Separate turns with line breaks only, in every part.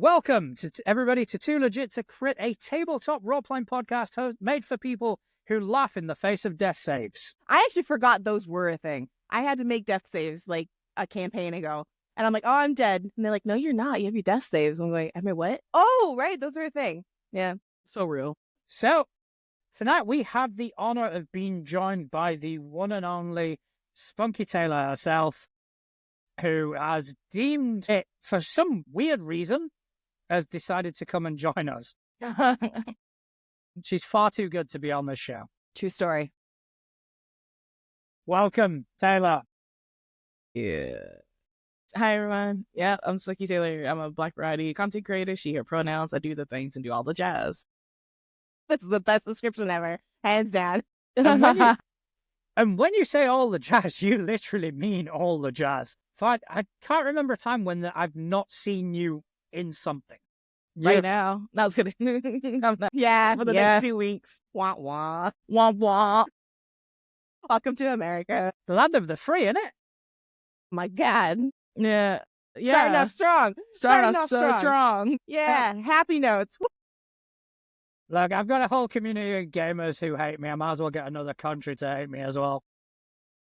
Welcome to everybody to Too Legit to Crit, a tabletop role-playing podcast made for people who laugh in the face of death saves.
I actually forgot those were a thing. I had to make death saves like a campaign ago. And I'm like, oh, I'm dead. And they're like, no, you're not. You have your death saves. I'm like, I mean, what? Oh, right. Those are a thing. Yeah. So real.
So, tonight we have the honor of being joined by the one and only Spunky Taylor herself, who has deemed it, for some weird reason, has decided to come and join us. She's far too good to be on this show.
True story.
Welcome, Taylor.
Yeah. Hi, everyone. Yeah, I'm Spunky Taylor. I'm a Black variety content creator. She, her pronouns. I do the things and do all the jazz.
That's the best description ever. Hands down.
And when you say all the jazz, you literally mean all the jazz. I can't remember a time when I've not seen you in something.
Right now. No, I was kidding. I'm not.
Yeah.
For the next few weeks.
Wah, wah.
Womp womp.
Welcome to America.
The land of the free, innit?
My God.
Yeah.
Starting off strong.
Starting off so strong.
Yeah. Happy notes.
Look, I've got a whole community of gamers who hate me. I might as well get another country to hate me as well.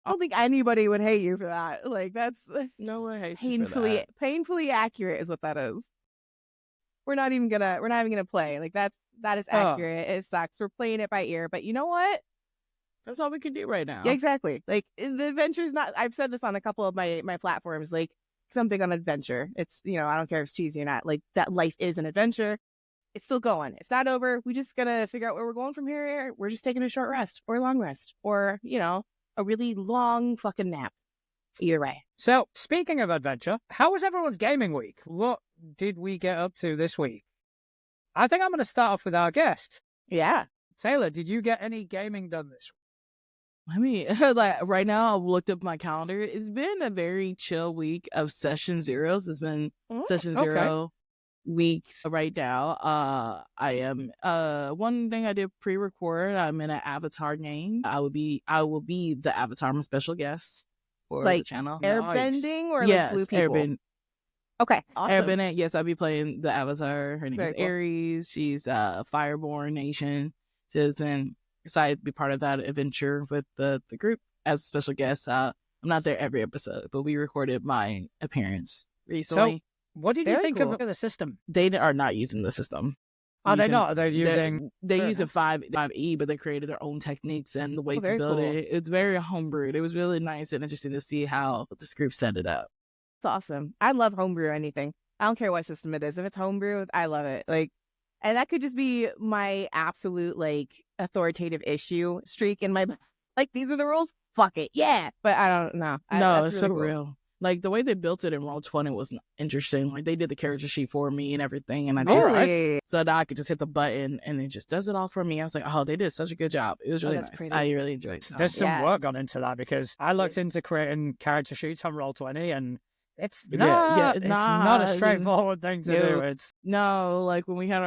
I don't think anybody would hate you for that. Like, that's
No one hates you for that.
painfully accurate is what that is. We're not even gonna play. Like, that is accurate. It sucks. We're playing it by ear, but you know what?
That's all we can do right now.
Yeah, exactly. Like, the adventure's not. I've said this on a couple of my platforms. Like, 'cause I'm big on adventure. It's, I don't care if it's cheesy or not. Like, that life is an adventure. It's still going. It's not over. We just gotta figure out where we're going from here. We're just taking a short rest or a long rest or a really long fucking nap. Either way.
So, speaking of adventure, how was everyone's gaming week? What did we get up to this week? I think I'm going to start off with our guest.
Yeah.
Taylor, did you get any gaming done this week?
I mean, like right now, I've looked up my calendar. It's been a very chill week of session zeros. It's been session zero weeks right now. I am one thing I did pre-record. I'm in an Avatar game. I will be the Avatar. I'm a special guest for the channel.
Airbending or
yes,
like blue people?
Airbend.
Okay, awesome.
Airbending. Yes, I'll be playing the Avatar. Her name
Very
is
cool.
Ares. She's Fireborn Nation. So it's been excited to be part of that adventure with the group as a special guest. I'm not there every episode, but we recorded my appearance recently.
So, what did you
Very
think
cool.
of the system?
They are not using the system.
Are they not? They're using...
They're using 5e, but they created their own techniques and the way to
very
build
cool.
it. It's very homebrewed. It was really nice and interesting to see how this group set it up.
It's awesome. I love homebrew anything. I don't care what system it is. If it's homebrew, I love it. Like, and that could just be my absolute authoritative issue streak in my like. These are the rules. Fuck it, yeah. But I don't know.
No, it's
really
so
cool.
real. Like the way they built it in Roll20 was interesting. Like they did the character sheet for me and everything, and I just
Really?
so now I could just hit the button and it just does it all for me. I was like, oh, they did such a good job. It was really
that's
nice.
pretty.
I really enjoyed it.
There's some
Yeah.
work gone into that because I looked into creating character sheets on Roll20 and it's
Yeah,
not,
it's
it's not a
not.
straightforward thing to do. It's
No, like when we had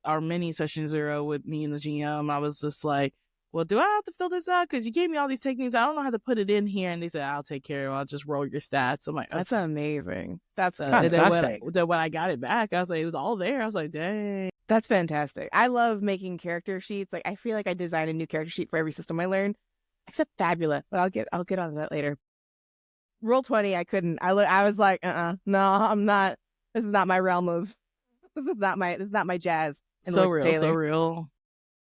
our mini session zero with me and the GM, I was just like, well, do I have to fill this out? Because you gave me all these techniques. I don't know how to put it in here. And they said, I'll take care of it. I'll just roll your stats. I'm like,
That's amazing. That's
and
fantastic.
then when I got it back, I was like, it was all there. I was like, dang.
That's fantastic. I love making character sheets. Like, I feel like I design a new character sheet for every system I learn, except Fabula. But I'll get onto that later. Roll20, I couldn't. I was like, no, I'm not. This is not my realm of. This is not my jazz.
So real, so real.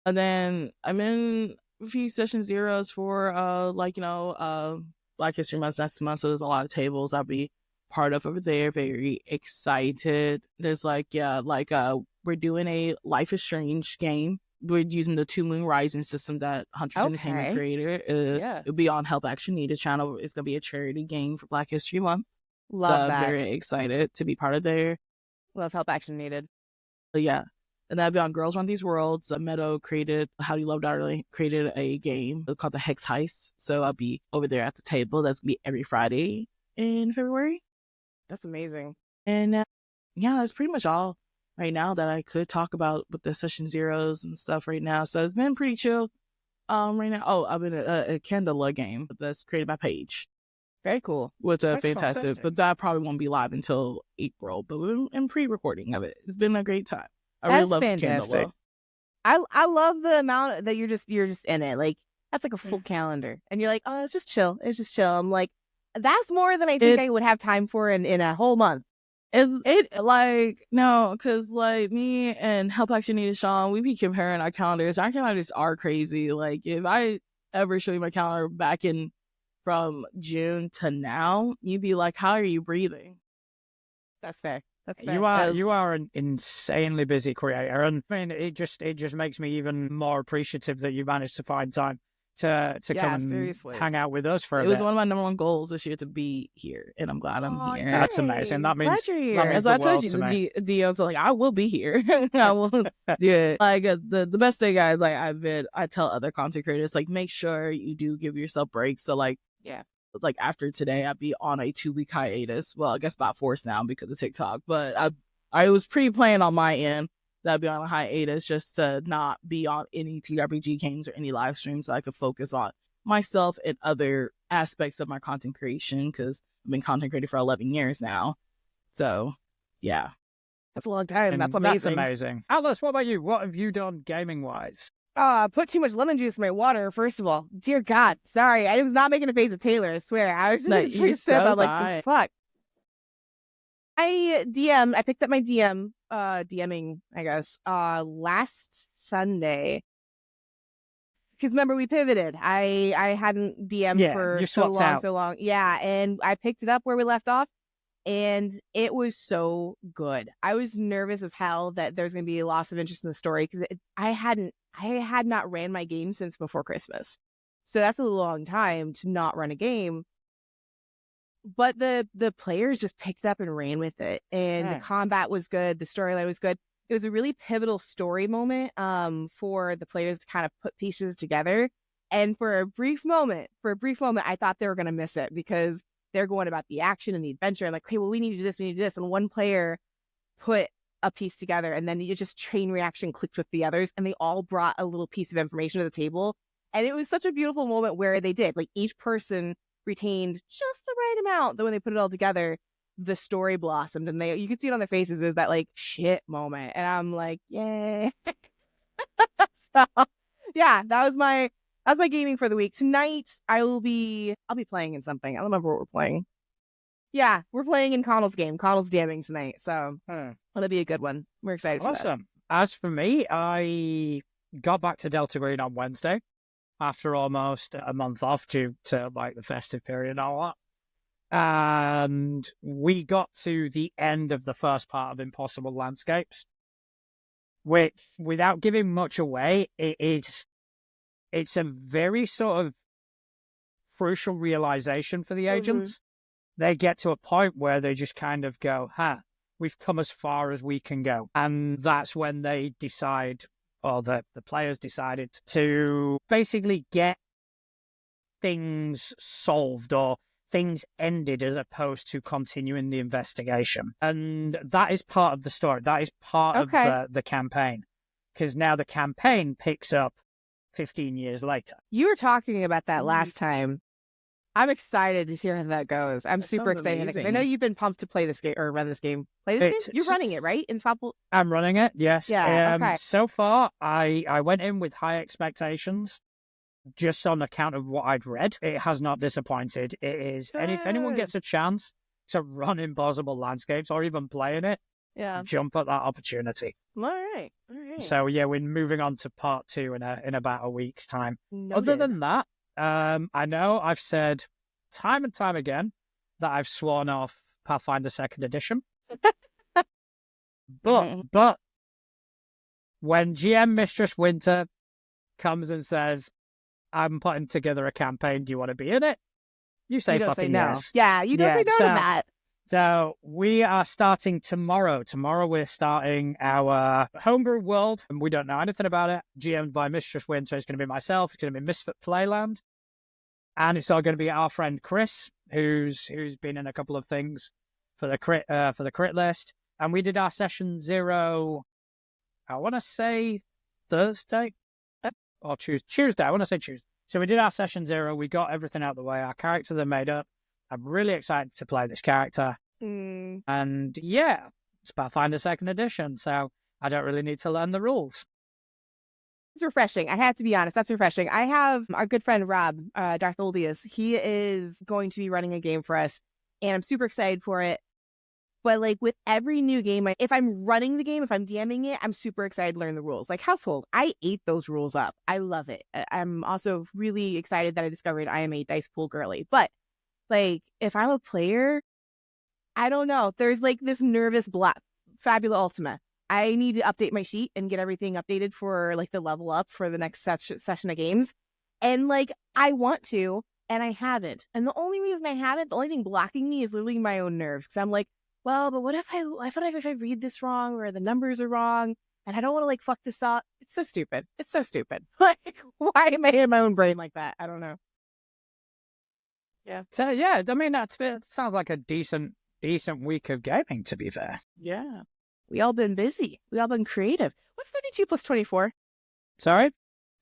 And then I'm in a few session zeros for Black History Month next month. So there's a lot of tables I'll be part of over there. Very excited. There's we're doing a Life is Strange game. We're using the Two Moon Rising system that Hunter's Entertainment created. It'll be on Help Action Needed channel. It's gonna be a charity game for Black History Month.
Love that.
I'm very excited to be part of there.
Love Help Action Needed.
But yeah. And that'll be on Girls Run These Worlds. Meadow created, How Do You Love Darling, created a game called the Hex Heist. So I'll be over there at the table. That's going to be every Friday in February.
That's amazing.
And that's pretty much all right now that I could talk about with the session zeros and stuff right now. So it's been pretty chill right now. Oh, I've been a Candela game that's created by Paige.
Very cool.
Which
That's
fantastic.
fantastic.
But that probably won't be live until April. But we're in pre-recording of it. It's been a great time. I really
That's
love
fantastic.
Candela.
I love the amount that you're just in it. Like that's like a full calendar, and you're like, oh, it's just chill. It's just chill. I'm like, that's more than I think I would have time for in a whole month.
It like no, because like me and Help Action Needed Sean, we be comparing our calendars. Our calendars are crazy. Like if I ever show you my calendar back in from June to now, you'd be like, how are you breathing?
That's fair. That's fair.
You are an insanely busy creator, and I mean it just makes me even more appreciative that you managed to find time to come and
seriously.
hang out with us for a
It
bit.
was one of my number one goals this year to be here, and I'm glad I'm here.
That's amazing. That means
As I told you, the DMs are like, I will be here. I will do it. Like the best thing I tell other content creators, like, make sure you do give yourself breaks. So like after today, I'd be on a 2-week hiatus. Well, I guess about forced now because of TikTok, but I was pre-planned on my end that I'd be on a hiatus just to not be on any TRPG games or any live streams, so I could focus on myself and other aspects of my content creation, because I've been content creating for 11 years now. So, yeah.
That's a long time.
And
that's amazing.
That's amazing. Atlas, what about you? What have you done gaming-wise?
Put too much lemon juice in my water, first of all. Dear God. Sorry. I was not making a face of Taylor, I swear. I was just
You're so
like, fuck. I picked up my DMing, I guess, last Sunday. Because remember, we pivoted. I hadn't DM'd for so long. Yeah, and I picked it up where we left off, and it was so good. I was nervous as hell that there's going to be a loss of interest in the story, because I had not ran my game since before Christmas. So that's a long time to not run a game. But the players just picked up and ran with it, and the combat was good. The storyline was good. It was a really pivotal story moment for the players to kind of put pieces together. And for a brief moment, I thought they were going to miss it, because they're going about the action and the adventure, and like, okay, well, we need to do this, we need to do this. And one player put a piece together, and then you just chain reaction clicked with the others, and they all brought a little piece of information to the table. And it was such a beautiful moment where they did, like, each person retained just the right amount that when they put it all together, the story blossomed, and you could see it on their faces. Is that like shit moment, and I'm like, yay. So yeah, that was my gaming for the week. Tonight I'll be playing in something. I don't remember what we're playing. Yeah, we're playing in Connell's game. Connell's DMing tonight, so that'll be a good one. We're excited.
Awesome. As for me, I got back to Delta Green on Wednesday after almost a month off due to like the festive period and all that. And we got to the end of the first part of Impossible Landscapes, which, without giving much away, it's a very sort of crucial realization for the agents. They get to a point where they just kind of go, we've come as far as we can go. And that's when they decide, or the players decided, to basically get things solved or things ended, as opposed to continuing the investigation. And that is part of the story. That is part of the campaign. Because now the campaign picks up 15 years later.
You were talking about that last time. I'm excited to hear how that goes. I'm super excited. I know you've been pumped to play this game or run this game. Game? You're running it, right? In Swapple?
I'm running it, yes.
Yeah, okay.
So far, I went in with high expectations, just on account of what I'd read. It has not disappointed. It is, and if anyone gets a chance to run Impossible Landscapes or even playing it, jump at that opportunity.
All right.
So yeah, we're moving on to part 2 in about a week's time.
Noted.
Other than that, I know I've said time and time again that I've sworn off Pathfinder 2nd Edition. But when GM Mistress Winter comes and says, I'm putting together a campaign, do you want to be in it? You say fucking yes.
Yeah, you don't say no to that.
So we are starting tomorrow. Tomorrow we're starting our homebrew world, and we don't know anything about it. GM'd by Mistress Winter. It's going to be myself. It's going to be Misfit Playland. And it's all going to be our friend Chris, who's been in a couple of things for the crit list. And we did our session 0, I want to say Thursday or Tuesday. I want to say Tuesday. So we did our session 0. We got everything out of the way. Our characters are made up. I'm really excited to play this character. And yeah, it's Pathfinder 2nd Edition, so I don't really need to learn the rules.
It's refreshing. I have to be honest. That's refreshing. I have our good friend Rob, Dartholdius. He is going to be running a game for us, and I'm super excited for it. But like with every new game, if I'm running the game, if I'm DMing it, I'm super excited to learn the rules. Like Household, I ate those rules up. I love it. I'm also really excited that I discovered I am a dice pool girly. But like if I'm a player, I don't know. There's like this nervous block. Fabula Ultima. I need to update my sheet and get everything updated for like the level up for the next session of games. And like I want to, and I haven't. And the only reason I haven't, the only thing blocking me is literally my own nerves. Because I'm like, well, but what if I read this wrong or the numbers are wrong and I don't want to like fuck this up? It's so stupid. It's so stupid. Like, why am I in my own brain like that? I don't know.
Yeah. So yeah, I mean, it sounds like a decent week of gaming, to be fair.
Yeah.
We all been busy. We all been creative. What's 32 plus 24?
Sorry?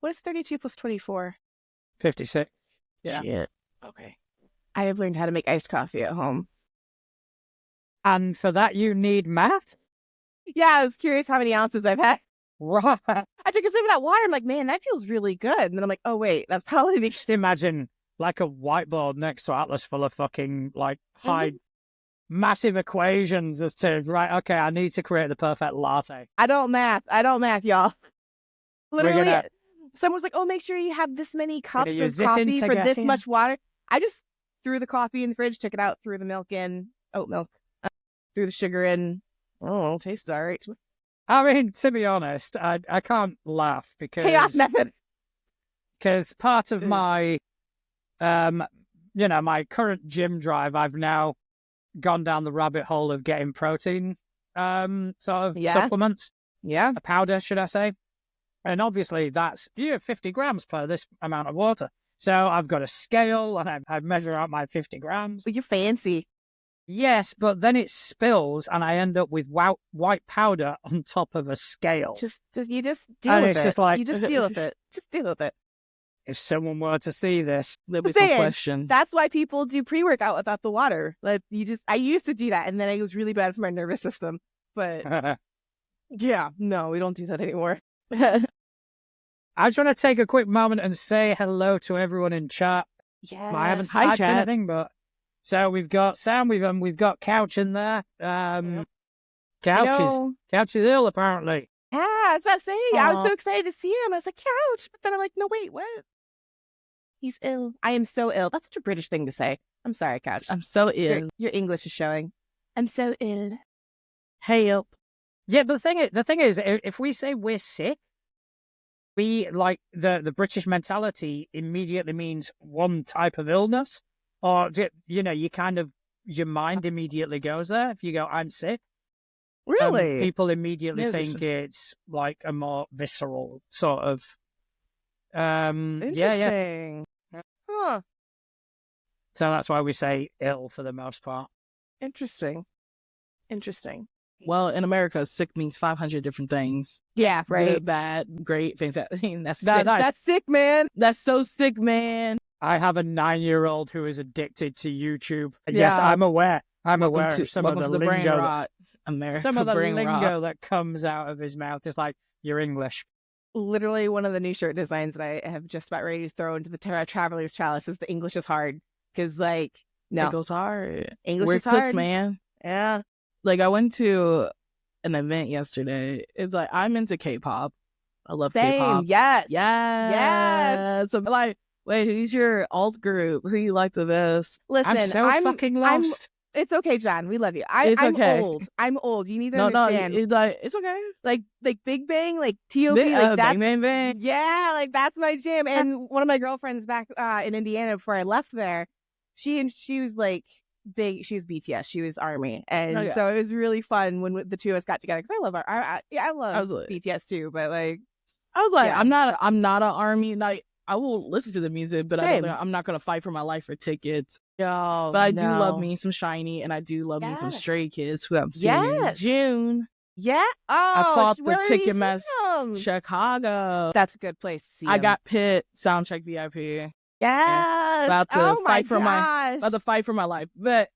What is 32 plus 24?
56.
Yeah.
Shit.
Okay.
I have learned how to make iced coffee at home.
And for that, you need math?
Yeah, I was curious how many ounces I've had.
Right.
I took a sip of that water. I'm like, man, that feels really good. And then I'm like, oh, wait, that's probably because...
Just imagine like a whiteboard next to Atlas full of fucking like massive equations as to, right, okay, I need to create the perfect latte.
I don't math, y'all. Literally,
gonna-
someone's like, oh, make sure you have this many cups
use
of
this
coffee for this
integrating.
much water. I just threw the coffee in the fridge, took it out, threw the milk in, oat milk, threw the sugar in. Oh, it tastes all right.
I mean, to be honest, I can't laugh
Chaos method.
because part of my, my current gym drive, I've now gone down the rabbit hole of getting protein, sort of supplements.
Yeah.
A powder, should I say. And obviously that's 50 grams per this amount of water. So I've got a scale and I measure out my 50 grams.
But you're fancy.
Yes, but then it spills and I end up with white powder on top of a scale.
You just deal
And
with
it's
it.
just like,
You just deal with it. Just deal with it.
if someone were to see this,
There'll be
Saying,
some question.
That's why people do pre-workout without the water. Like I used to do that, and then it was really bad for my nervous system. But yeah, no, we don't do that anymore.
I just want to take a quick moment and say hello to everyone in chat.
Yeah,
I haven't
Hi,
typed
chat.
anything, but so we've got Sam, we've got Couch in there. Couch is ill apparently.
Yeah, I was about to say, I was
Aw.
so excited to see him. I was like, Couch, but then I'm like, no, wait, what? He's ill. I am so ill. That's such a British thing to say. I'm sorry, Couch.
I'm so ill.
Your English is showing. I'm so ill.
Help.
Yeah, but the thing is, if we say we're sick, we like the British mentality immediately means one type of illness, or you kind of your mind immediately goes there. If you go, I'm sick,
Really?
people immediately
Yes,
think it's like a more visceral sort of.
Interesting.
Yeah.
Huh.
So that's why we say ill for the most part.
Interesting.
Well, in America, sick means 500 different things.
Yeah, right.
Good, bad, great, fantastic. That's
That-
sick.
That's sick, man.
That's so sick, man.
I have a 9-year-old who is addicted to YouTube.
Yeah.
Yes, I'm aware. I'm
Welcome
aware
to-
of some of
welcome
the
to the brain
lingo.
rot, America.
Some of the
brain
lingo
rot.
that comes out of his mouth is like, you're English.
Literally one of the new shirt designs that I have just about ready to throw into the Traveler's Chalice is the English is hard. Because, like, no.
It goes hard.
English
We're
is
cooked,
hard.
man.
Yeah.
Like, I went to an event yesterday. It's like, I'm into K-pop. I love
Same.
K-pop.
Yes.
Yes. So, like, wait, who's your alt group? Who you like the best?
Listen,
I'm so fucking lost.
It's okay, John. We love you.
It's
I'm
okay.
old. I'm old. You need to
No,
understand.
it's okay.
like Big Bang, like T.O.P.
Bang,
like that's
bang, bang, bang.
yeah, like that's my jam. And one of my girlfriends back in Indiana before I left there, she was like big. She was BTS. She was Army, and
Oh, yeah.
so it was really fun when the two of us got together. Because I love I love
Absolutely.
BTS too. But like,
I was like,
Yeah.
I'm not an army. Like, I will listen to the music, but
Same.
I'm not gonna fight for my life for tickets.
no,
But I do love me some Shiny, and I do love me some
Yes.
Stray Kids, who I'm seeing in
Yes.
June.
Yeah. Oh,
fought the
where are you
Ticketmaster-
seeing them?
Chicago.
That's a good place to see
I
them.
got Pitt soundcheck VIP.
Yes.
About to
oh
fight for
gosh.
about to fight for my life. But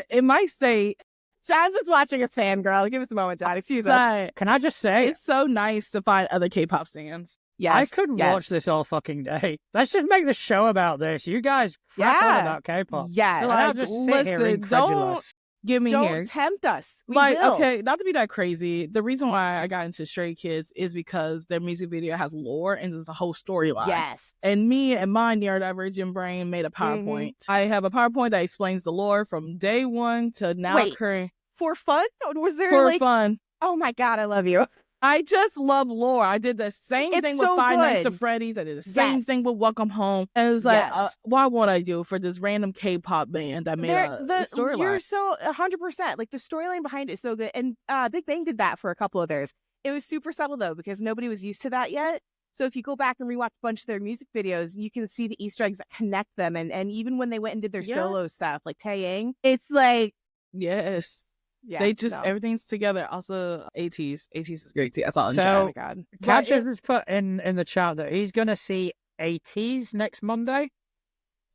in my state,
John's just watching us fangirl. Give us a moment, John. Excuse us.
sorry,
Can I just say,
it's so nice to find other K-pop stands.
Yes.
I could watch this all fucking day. Let's just make the show about this. You guys crack on
Yeah.
about K-pop.
Yes.
And I'll just sit here
listen,
incredulous.
Give me
Don't
here.
tempt us. We
Like,
will.
okay, not to be that crazy. The reason why I got into Stray Kids is because their music video has lore and there's a whole storyline.
Yes.
And me and my neurodivergent brain made a PowerPoint. I have a PowerPoint that explains the lore from day one to now
Wait.
current.
For fun? Was there
For
like?
fun.
Oh my god, I love you.
I just love lore. I did the same
It's
thing with
so
Five Nights
good.
at Freddy's. I did the same
Yes.
thing with Welcome Home. And it's like,
Yes.
why won't I do it for this random K-pop band that made a
You're
storyline?
so 100%. Like the storyline behind it is so good. And Big Bang did that for a couple of theirs. It was super subtle though because nobody was used to that yet. So if you go back and rewatch a bunch of their music videos, you can see the Easter eggs that connect them. And even when they went and did their solo stuff, like Taeyang, it's like
Yes.
yeah,
They just
no.
everything's together. Also, ATs is great too. That's all.
So-
Oh my god.
Catcher has put in the chat that he's going to see ATs next Monday.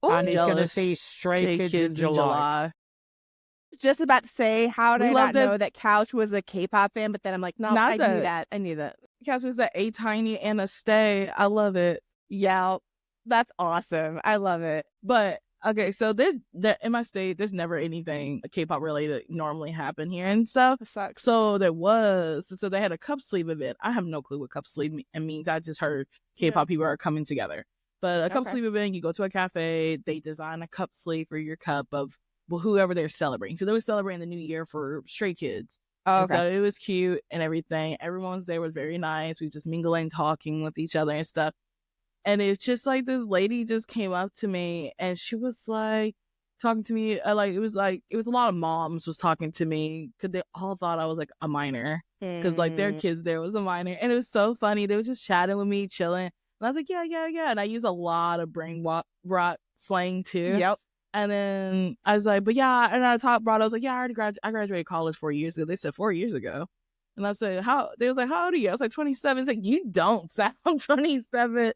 And he's going to
jealous.
see Stray Kids in July.
was just about to say, how did
We
I
love
not
that-
know that Couch was a K-pop fan? But then I'm like, no,
Not
I knew that. I knew that.
Catch is that A Tiny and a Stay. I love it.
Yeah, that's awesome. I love it.
But okay, so there in my state, there's never anything K-pop related normally happen here and stuff.
It sucks.
So they had a cup sleeve event. I have no clue what cup sleeve means. I just heard K-pop people are coming together. But a cup
Okay.
sleeve event, you go to a cafe, they design a cup sleeve for your cup of whoever they're celebrating. So they were celebrating the new year for Stray Kids.
Oh,
And
okay.
so it was cute and everything. Everyone was there was very nice. We just mingling, talking with each other and stuff. And it's just like this lady just came up to me and she was like talking to me. It was a lot of moms was talking to me because they all thought I was like a minor because like their kids there was a minor. And it was so funny. They were just chatting with me, chilling. And I was like, yeah. And I use a lot of brain rot slang too.
Yep.
And then I was like, but yeah, and I brought, I was like, yeah, I graduated college 4 years ago. They said 4 years ago. And I said, they was like, how old are you? I was like, 27. It's like, you don't sound 27.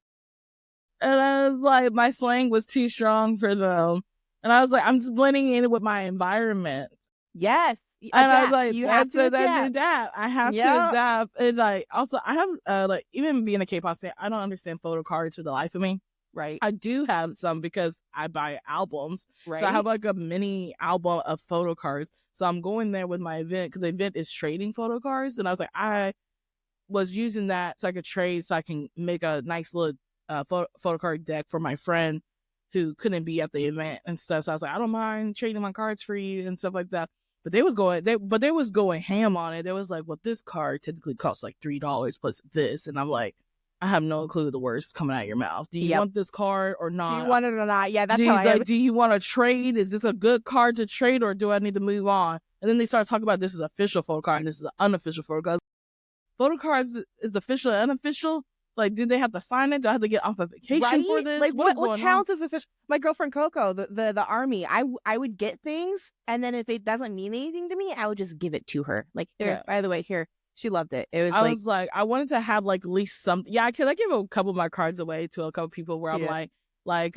And I was like, my slang was too strong for them. And I was like, I'm just blending in with my environment.
Yes.
And I was
Adapt.
like,
you have to adapt.
adapt. I have to
Yeah.
adapt. And like, also, I have, like, even being a K-pop stan, I don't understand photo cards for the life of me.
Right.
I do have some because I buy albums.
Right.
So I have like a mini album of photo cards. So I'm going there with my event because the event is trading photo cards. And I was like, I was using that so I could trade so I can make a nice little photo card deck for my friend who couldn't be at the event and stuff. So I was like, I don't mind trading my cards for you and stuff like that. But they was going ham on it. They was like, well, this card typically costs like $3 plus this. And I'm like, I have no clue the words coming out of your mouth. Do you want this card or not?
Do you want it or not? Yeah, that's
do
how I am.
do you want to trade? Is this a good card to trade or do I need to move on? And then they start talking about this is official photo card and this is an unofficial photo card. Photo cards is official and unofficial. Like, do they have to sign it? Do I have to get off a vacation for this?
Like
What's
what
going
counts as official? My girlfriend Coco, the army, I would get things and then if it doesn't mean anything to me, I would just give it to her. Like, here,
Yeah.
by the way, here. She loved it. It was
I was like, I wanted to have like at least something. Yeah, because I give a couple of my cards away to a couple people where I'm like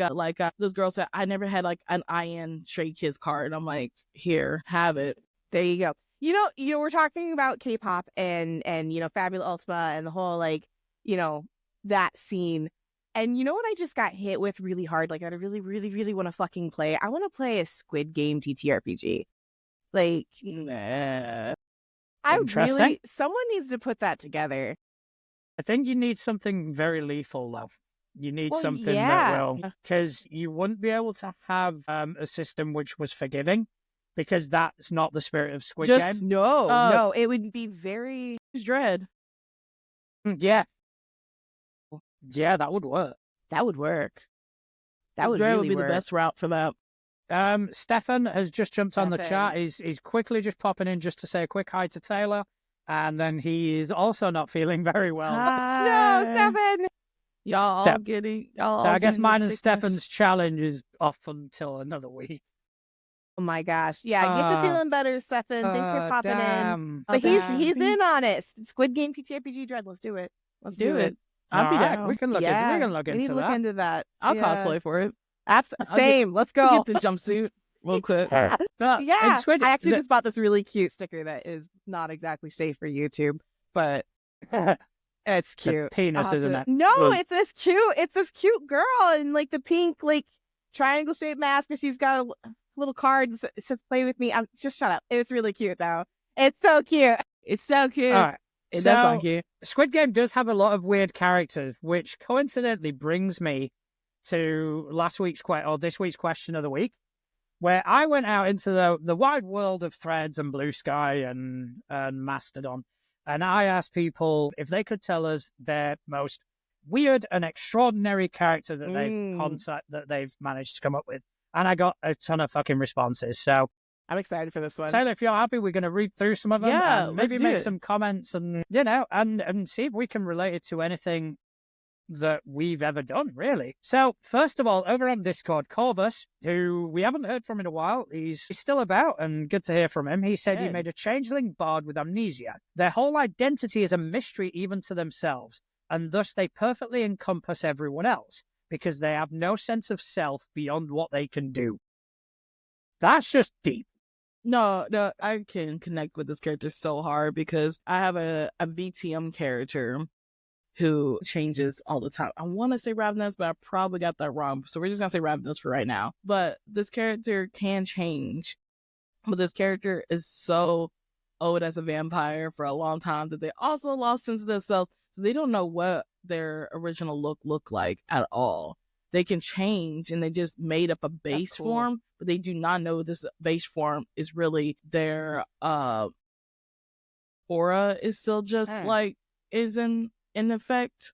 this girl said, I never had like an IN Stray Kids card. And I'm like, here, have it.
there you go. You know, we're talking about K-pop and Fabula Ultima and the whole like, that scene. And you know what I just got hit with really hard? Like I really, really, really want to fucking play. I want to play a Squid Game TTRPG. Like,
Nah.
Interesting.
Someone needs to put that together.
I think you need something very lethal, though. You need
Well,
something
yeah.
that will, because you wouldn't be able to have a system which was forgiving, because that's not the spirit of Squid
Just-
Game.
No, it would be very.
Dread.
Yeah. Yeah, that would work.
That would work. That would
Dread
really
would be
work.
the best route for that.
Stefan has just jumped on the
Stefan.
chat. He's quickly just popping in just to say a quick hi to Taylor. And then he is also not feeling very well.
No, Stefan.
Y'all
So-
all getting y'all.
So
all
I guess
getting
mine
the
and
sickness.
Stefan's challenge is off until another week.
Oh my gosh. Yeah, get to feeling better, Stefan. Thanks for popping in.
Damn.
But
Oh,
he's
damn.
in on it. Squid Game TTRPG Dread. Let's do it. Let's do it.
I'll be
Alright,
down.
we can look into we can look
we need
into
to look
that.
into that.
I'll
Yeah.
cosplay for it.
Same. Let's go.
I'll get the jumpsuit real quick.
But in
Yeah,
Sweden,
I actually just bought this really cute sticker that is not exactly safe for YouTube, but it's
it's
cute.
a penis, isn't it?
No,
Well-
it's this cute girl in like the pink like triangle shaped mask, and she's got a little card that says "Play with me." Just shut up. It's really cute though. It's so cute.
It's so cute.
Alright.
It
So-
does sound cute.
Squid Game does have a lot of weird characters, which coincidentally brings me to this week's question of the week, where I went out into the wide world of Threads and Blue Sky and Mastodon, and I asked people if they could tell us their most weird and extraordinary character that they've managed to come up with, and I got a ton of fucking responses. So
I'm excited for this one.
Taylor, if you're happy, we're going to read through some of them
Yeah,
and
let's
maybe
do
make
it.
some comments and, and see if we can relate it to anything that we've ever done, really. So, first of all, over on Discord, Corvus, who we haven't heard from in a while, he's still about and good to hear from him. He said he
Good.
made a changeling bard with amnesia. Their whole identity is a mystery even to themselves, and thus they perfectly encompass everyone else because they have no sense of self beyond what they can do. That's just deep.
No, I can connect with this character so hard because I have a VTM character who changes all the time. I want to say Ravenous, but I probably got that wrong. So we're just going to say Ravenous for right now. But this character can change. But this character is so old as a vampire for a long time that they also lost sense of themselves. So they don't know what their original look like at all. They can change and they just made up a base
cool.
form, but they do not know this base form is really their aura is still just like is in effect.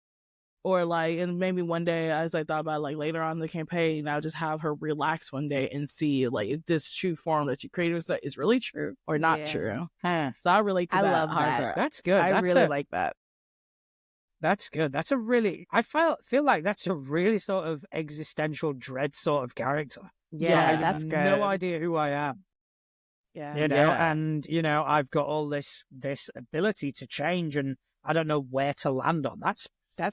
Or like, and maybe one day as I thought about like later on in the campaign, I'll just have her relax one day and see like if this true form that you created is really true or not true. So I relate to
I
that.
love that.
hard.
That's good.
I
That's
really like that.
That's good. That's a really, I feel like that's a really sort of existential dread sort of character.
Yeah,
I
that's
have
good.
no idea who I am,
Yeah.
and, I've got all this ability to change and I don't know where to land on. That's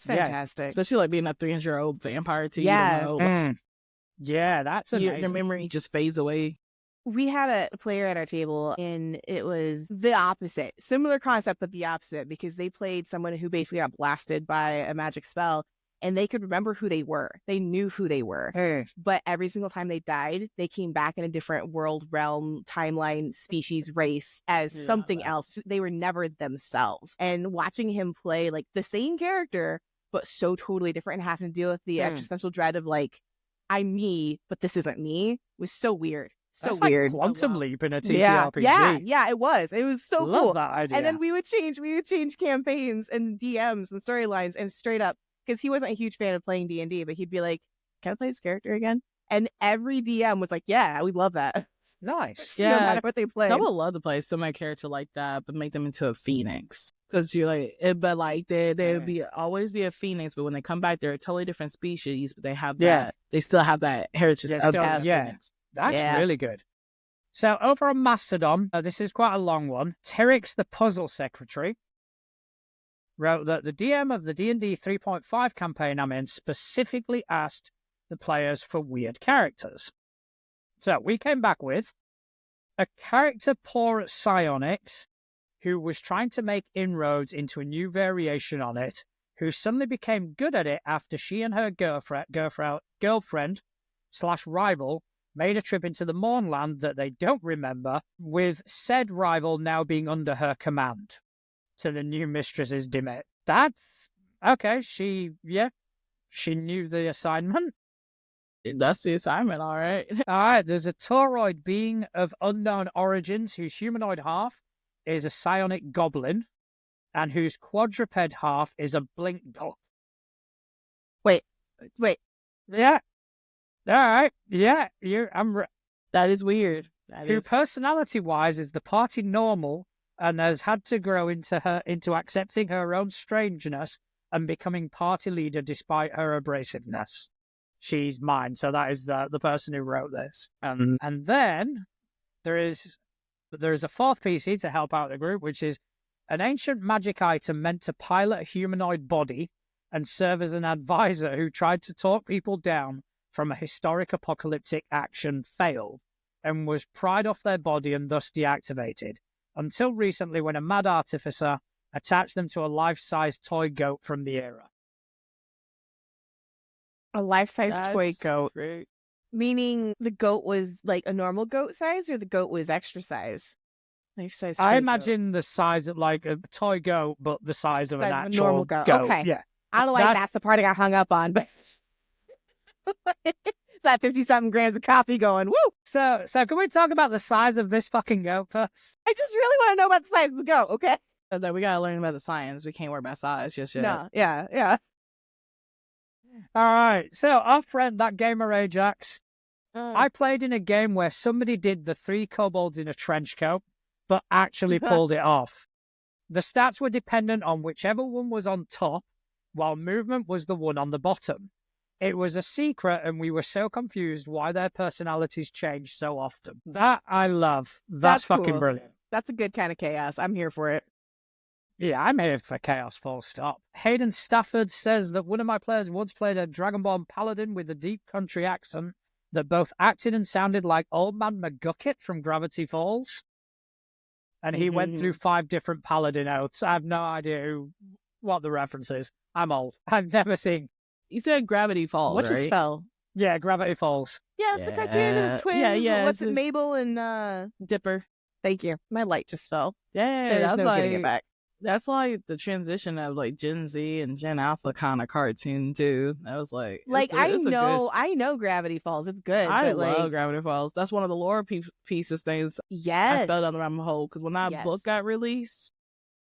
fantastic.
Especially like being a 300-year-old vampire too.
Yeah.
You don't know.
Yeah, that's amazing.
Your memory just fades away.
We had a player at our table and it was the opposite. Similar concept, but the opposite, because they played someone who basically got blasted by a magic spell and they could remember who they were. They knew who they were. But every single time they died, they came back in a different world, realm, timeline, species, race as something else. They were never themselves. And watching him play like the same character, but so totally different and having to deal with the existential dread of like, I'm me, but this isn't me, was so weird. So
That's
weird.
like Quantum Leap in a
Yeah,
TTRPG.
yeah, it was. It was so
Love
cool.
that idea.
And then we would change campaigns and DMs and storylines and straight up, because he wasn't a huge fan of playing D&D, but he'd be like, can I play this character again? And every DM was like, yeah, we love that.
Nice.
No matter what they play.
I would love to play some character like that, but make them into a phoenix. Because you're like, but like they would be always be a phoenix, but when they come back, they're a totally different species, but they have that. They still have that heritage.
That's really good. So over on Mastodon, this is quite a long one. Terix the Puzzle Secretary wrote that the DM of the D&D 3.5 campaign I'm in specifically asked the players for weird characters. So we came back with a character poor at psionics who was trying to make inroads into a new variation on it, who suddenly became good at it after she and her girlfriend/rival made a trip into the Mournland that they don't remember, with said rival now being under her command, to the new mistress's demit. That's okay. She knew the assignment.
That's the assignment, all right.
All right, there's a tauroid being of unknown origins whose humanoid half is a psionic goblin and whose quadruped half is a blink duck.
Wait.
Yeah. All right. Yeah,
that is weird.
Who personality-wise is the party normal and has had to grow into accepting her own strangeness and becoming party leader despite her abrasiveness. She's mine, so that is the person who wrote this. And then there is a fourth PC to help out the group, which is an ancient magic item meant to pilot a humanoid body and serve as an advisor who tried to talk people down from a historic apocalyptic action failed and was pried off their body and thus deactivated, until recently when a mad artificer attached them to a life-size toy goat from the era.
A life-size toy
That's
goat.
great.
Meaning the goat was like a normal goat size or the goat was extra size? Life-size toy
I
goat.
imagine the size of like a toy goat, but the size of an
Size of a
actual
normal goat.
goat.
Okay.
Yeah.
I don't know why that's the part I got hung up on, but it's that 50-something grams of coffee going, woo!
So can we talk about the size of this fucking goat first?
I just really want to know about the size of the goat, okay?
So we gotta learn about the science. We can't worry about size just yet.
No, yeah.
All right. So our friend, that gamer Ajax, I played in a game where somebody did the 3 kobolds in a trench coat, but actually pulled it off. The stats were dependent on whichever one was on top, while movement was the one on the bottom. It was a secret, and we were so confused why their personalities changed so often. That I love. That's fucking
cool.
brilliant.
That's a good kind of chaos. I'm here for it.
Yeah, I'm here for chaos, full stop. Hayden Stafford says that one of my players once played a Dragonborn paladin with a deep country accent that both acted and sounded like Old Man McGucket from Gravity Falls. And he went through 5 different paladin oaths. I have no idea what the reference is. I'm old. I've never seen.
You said Gravity Falls,
What
right?
just fell?
Yeah, Gravity Falls.
Yeah, it's the cartoon of the twins.
Yeah,
What's
it's
it, Mabel and
Dipper.
Thank you. My light just fell.
Yeah,
There's
that's
no
like,
getting it back.
That's like the transition of like Gen Z and Gen Alpha kind of cartoon too. I was like,
I know Gravity Falls. It's good.
I
but
love
like,
Gravity Falls. That's one of the lore pieces things
yes.
I fell down the rabbit hole because when that book got released,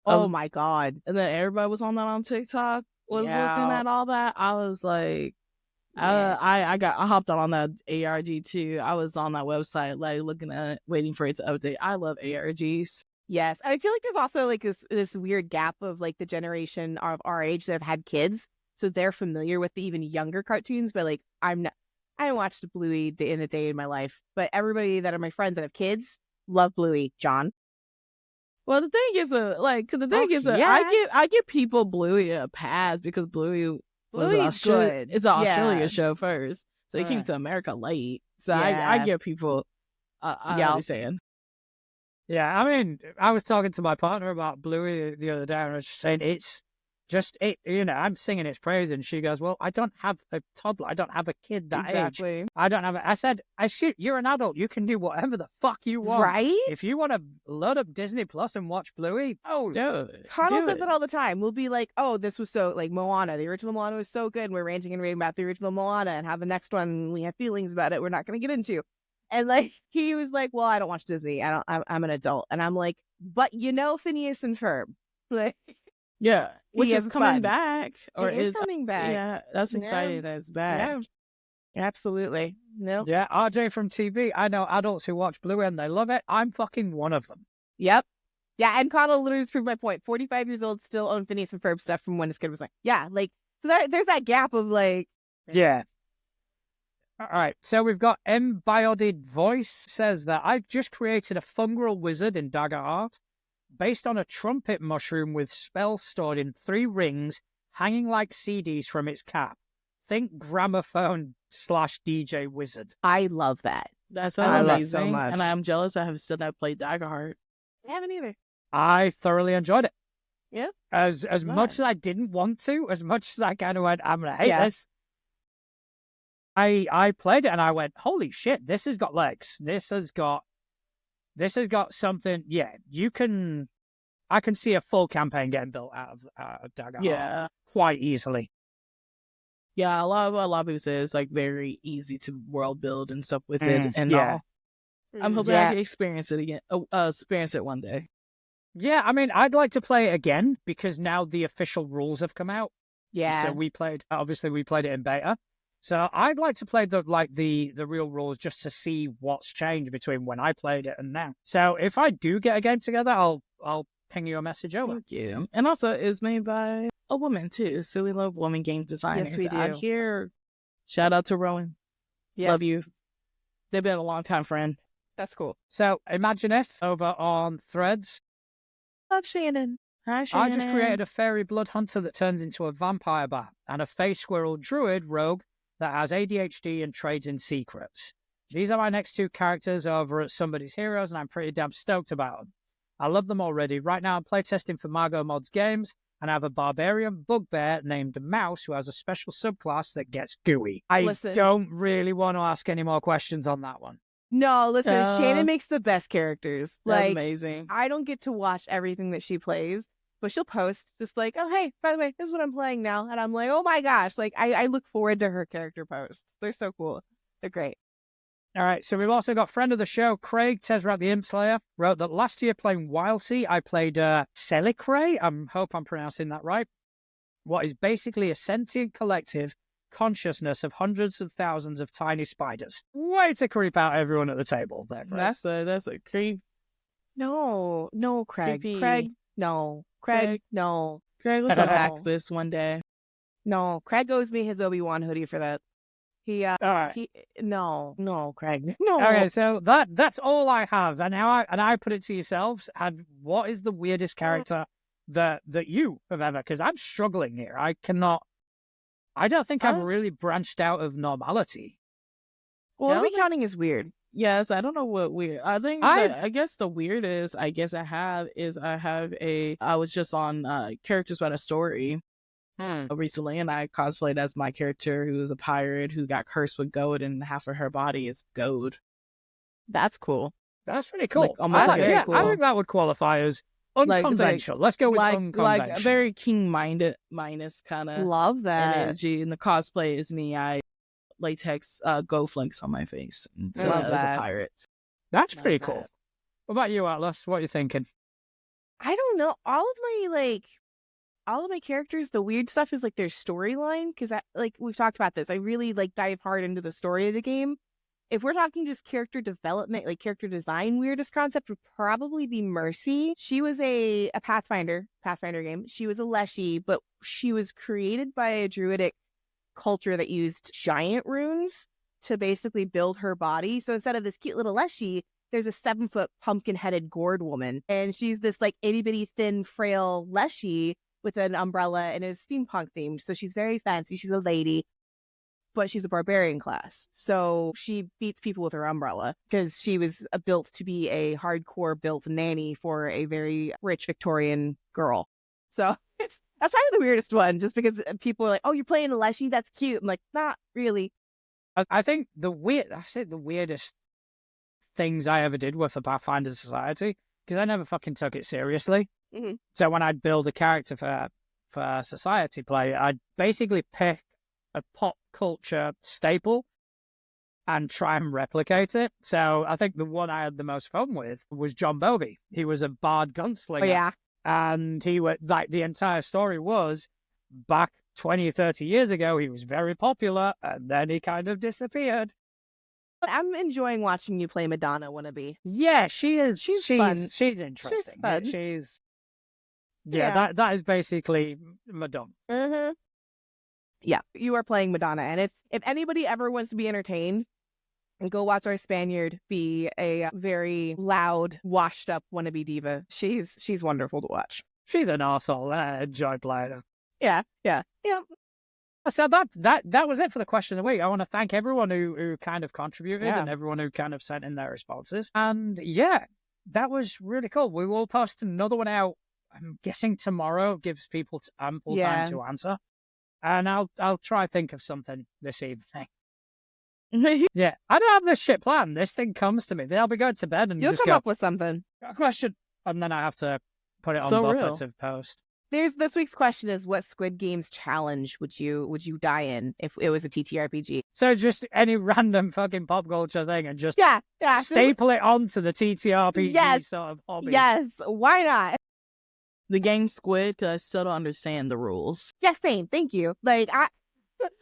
oh my god,
and then everybody was on that on TikTok was looking at all that. I was like, I hopped on that ARG too. I was on that website like looking at it, waiting for it to update. I love ARGs.
Yes, I feel like there's also like this weird gap of like the generation of our age that have had kids, so they're familiar with the even younger cartoons. But like, I haven't watched Bluey in a day in my life. But everybody that are my friends that have kids love Bluey. John.
Well, the thing is, I give people Bluey a pass because Bluey was good. It's an Australia show first, so it came to America late. So I give people. I understand.
Yeah, I mean, I was talking to my partner about Bluey the other day, and I was just saying it's just it. You know, I'm singing its praise, and she goes, "Well, I don't have a toddler. I don't have a kid that age. I don't have a." I said, you're an adult. You can do whatever the fuck you want,
right?
If you want to load up Disney Plus and watch Bluey,
Connell says it all the time. We'll be like, "Oh, this was so like Moana. The original Moana was so good. And we're ranting and raving about the original Moana, and how the next one we have feelings about it. We're not going to get into." And like he was like, "Well, I don't watch Disney. I'm an adult." And I'm like, "But you know, Phineas and Ferb, like,
yeah, which is coming back,
or is coming back.
Yeah, that's exciting. That it's back.
Yeah, absolutely. No,
yeah, RJ from TV. I know adults who watch Bluey and they love it. I'm fucking one of them.
Yep. Yeah, and Connell literally just proved my point. 45 years old, still own Phineas and Ferb stuff from when his kid was like, yeah, like so there's that gap of like,
yeah. All right, so we've got Embodied Voice says that I've just created a fungal wizard in Dagger Art based on a trumpet mushroom with spells stored in 3 rings hanging like CDs from its cap. Think gramophone / DJ wizard.
I love that.
That's amazing.
So much.
And I'm jealous I have still not played Dagger Heart.
I haven't either.
I thoroughly enjoyed it.
Yeah.
As much as I didn't want to, as much as I kind of went, I'm going to hate this. I played it and I went, holy shit, this has got legs. This has got something. Yeah, I can see a full campaign getting built out of Dagger Heart quite easily.
Yeah, a lot of people say it's like very easy to world build and stuff with it and all. I'm hoping I can experience it again. Experience it one day.
Yeah, I mean, I'd like to play it again because now the official rules have come out.
Yeah.
So we played it in beta. So I'd like to play the real rules just to see what's changed between when I played it and now. So if I do get a game together, I'll ping you a message over.
Thank you. And also, it's made by a woman too, so we love women game designers.
Yes, we do.
Out here, shout out to Rowan.
Yeah.
Love you. They've been a long time friend.
That's cool.
So Imagineth over on Threads.
Love Shannon. Hi,
I
Shannon.
just created a fairy blood hunter that turns into a vampire bat and a face squirrel druid rogue that has ADHD and trades in secrets. These are my next 2 characters over at Somebody's Heroes, and I'm pretty damn stoked about them. I love them already. Right now, I'm playtesting for Margot Mod's games, and I have a barbarian bugbear named Mouse who has a special subclass that gets gooey. I don't really want to ask any more questions on that one.
No, listen, Shannon makes the best characters.
That's amazing.
I don't get to watch everything that she plays, but she'll post just like, oh, hey, by the way, this is what I'm playing now. And I'm like, oh my gosh, like I look forward to her character posts. They're so cool. They're great.
All right, so we've also got friend of the show, Craig Tezrat the Imp Slayer, wrote that last year playing Wildsea, I played Celicrae, I hope I'm pronouncing that right, what is basically a sentient collective consciousness of hundreds of thousands of tiny spiders. Way to creep out everyone at the table there, Craig.
That's a creep.
No, Craig.
Creepy.
Craig, no. Craig, no.
Craig, let's unpack this one day.
No, Craig owes me his Obi-Wan hoodie for that.
All right.
No, Craig, no.
Okay, so that's all I have, and I put it to yourselves. And what is the weirdest character that you have ever? Because I'm struggling here. I don't think I've really branched out of normality.
Well, recounting is weird.
Yes, I don't know what weird. I think I guess the weirdest I was just on Characters by the Story recently, and I cosplayed as my character who is a pirate who got cursed with gold, and half of her body is gold.
That's cool.
That's pretty cool.
Cool.
I think that would qualify as unconventional. Let's go with unconventional.
Like a very King Midas kind of
love that
energy. And the cosplay is me. I latex gold flakes on my face. So
love
as
that.
a pirate.
That's pretty cool. What about you, Atlas? What are you thinking?
I don't know. All of my characters, the weird stuff is like their storyline, because we've talked about this. I really dive hard into the story of the game. If we're talking just character development, like character design, weirdest concept would probably be Mercy. She was a Pathfinder game. She was a Leshy, but she was created by a druidic culture that used giant runes to basically build her body. So instead of this cute little Leshy, there's a 7-foot pumpkin-headed gourd woman. And she's this like itty-bitty, thin, frail Leshy with an umbrella, and it's steampunk themed. So she's very fancy. She's a lady, but she's a barbarian class. So she beats people with her umbrella because she was built to be a hardcore built nanny for a very rich Victorian girl. So that's probably the weirdest one, just because people are like, oh, you're playing a Leshy? That's cute. I'm like, not really.
I think the weirdest things I ever did were for Pathfinder Society, because I never fucking took it seriously.
Mm-hmm.
So when I'd build a character for society play, I'd basically pick a pop culture staple and try and replicate it. So I think the one I had the most fun with was John Bovey. He was a bard gunslinger.
Oh, yeah.
And he was like, the entire story was back 20, 30 years ago, he was very popular, and then he kind of disappeared.
I'm enjoying watching you play Madonna wannabe.
Yeah, she is.
She's fun.
She's interesting.
She's fun.
That is basically Madonna.
Mm-hmm. Yeah, you are playing Madonna, and if anybody ever wants to be entertained, go watch our Spaniard be a very loud, washed-up wannabe diva. She's wonderful to watch.
She's an arsehole. I enjoy playing her.
Yeah.
So that was it for the question of the week. I want to thank everyone who kind of contributed and everyone who kind of sent in their responses. And yeah, that was really cool. We will post another one out, I'm guessing tomorrow. Gives people ample time to answer. And I'll try to think of something this evening. Yeah, I don't have this shit planned. This thing comes to me. Then I'll be going to bed and
you'll
just
come up with something.
A question, and then I have to put it on buffer to post.
This week's question is, what Squid Games challenge would you die in if it was a TTRPG?
So just any random fucking pop culture thing and just
yeah
staple it onto the TTRPG sort of hobby.
Yes, why not?
The game Squid, because I still don't understand the rules.
Yeah, same. Thank you. Like I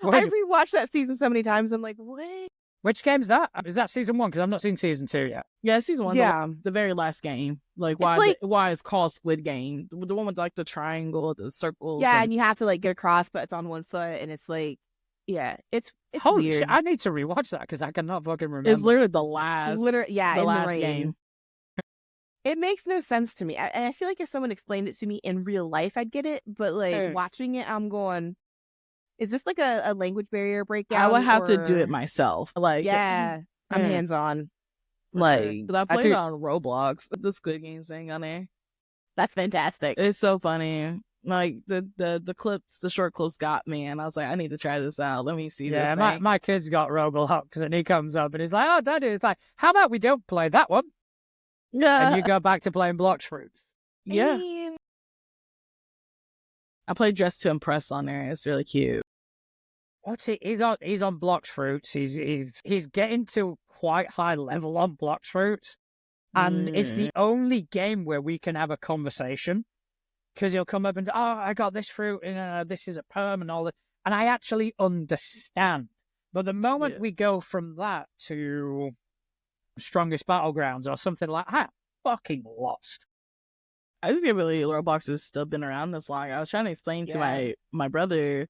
rewatched that season so many times. I'm like, what?
Which game's that? Is that season 1? Because I've not seen season 2 yet.
Yeah, season 1.
Yeah,
the very last game. Like why it's called Squid Game? The one with like the triangle, the circles.
Yeah, and you have to like get across, but it's on one foot, and it's like, it's
holy
weird.
shit! I need to rewatch that because I cannot fucking remember.
It's literally the last.
the last
game.
It makes no sense to me. And I feel like if someone explained it to me in real life, I'd get it. But like watching it, I'm going, is this like a language barrier breakdown?
I would have to do it myself. Like,
yeah, I'm hands on.
Like, I played
it
on Roblox, the Squid Games thing on there.
That's fantastic.
It's so funny. Like the clips, the short clips got me, and I was like, I need to try this out. Let me see this thing.
Yeah, my kid's got Roblox, and he comes up and he's like, "Oh, Daddy," it's like, "How about we don't play that one?"
Yeah,
and you go back to playing Blox Fruits.
Yeah, I played Dress to Impress on there. It's really cute.
What's it? He's on Blox Fruits. He's getting to quite high level on Blox Fruits, and it's the only game where we can have a conversation. Because he'll come up and, I got this fruit, and this is a perm and all that. And I actually understand. But the moment we go from that to Strongest Battlegrounds or something like that, I'm fucking lost.
I just can't believe Roblox has still been around this long. I was trying to explain to my brother,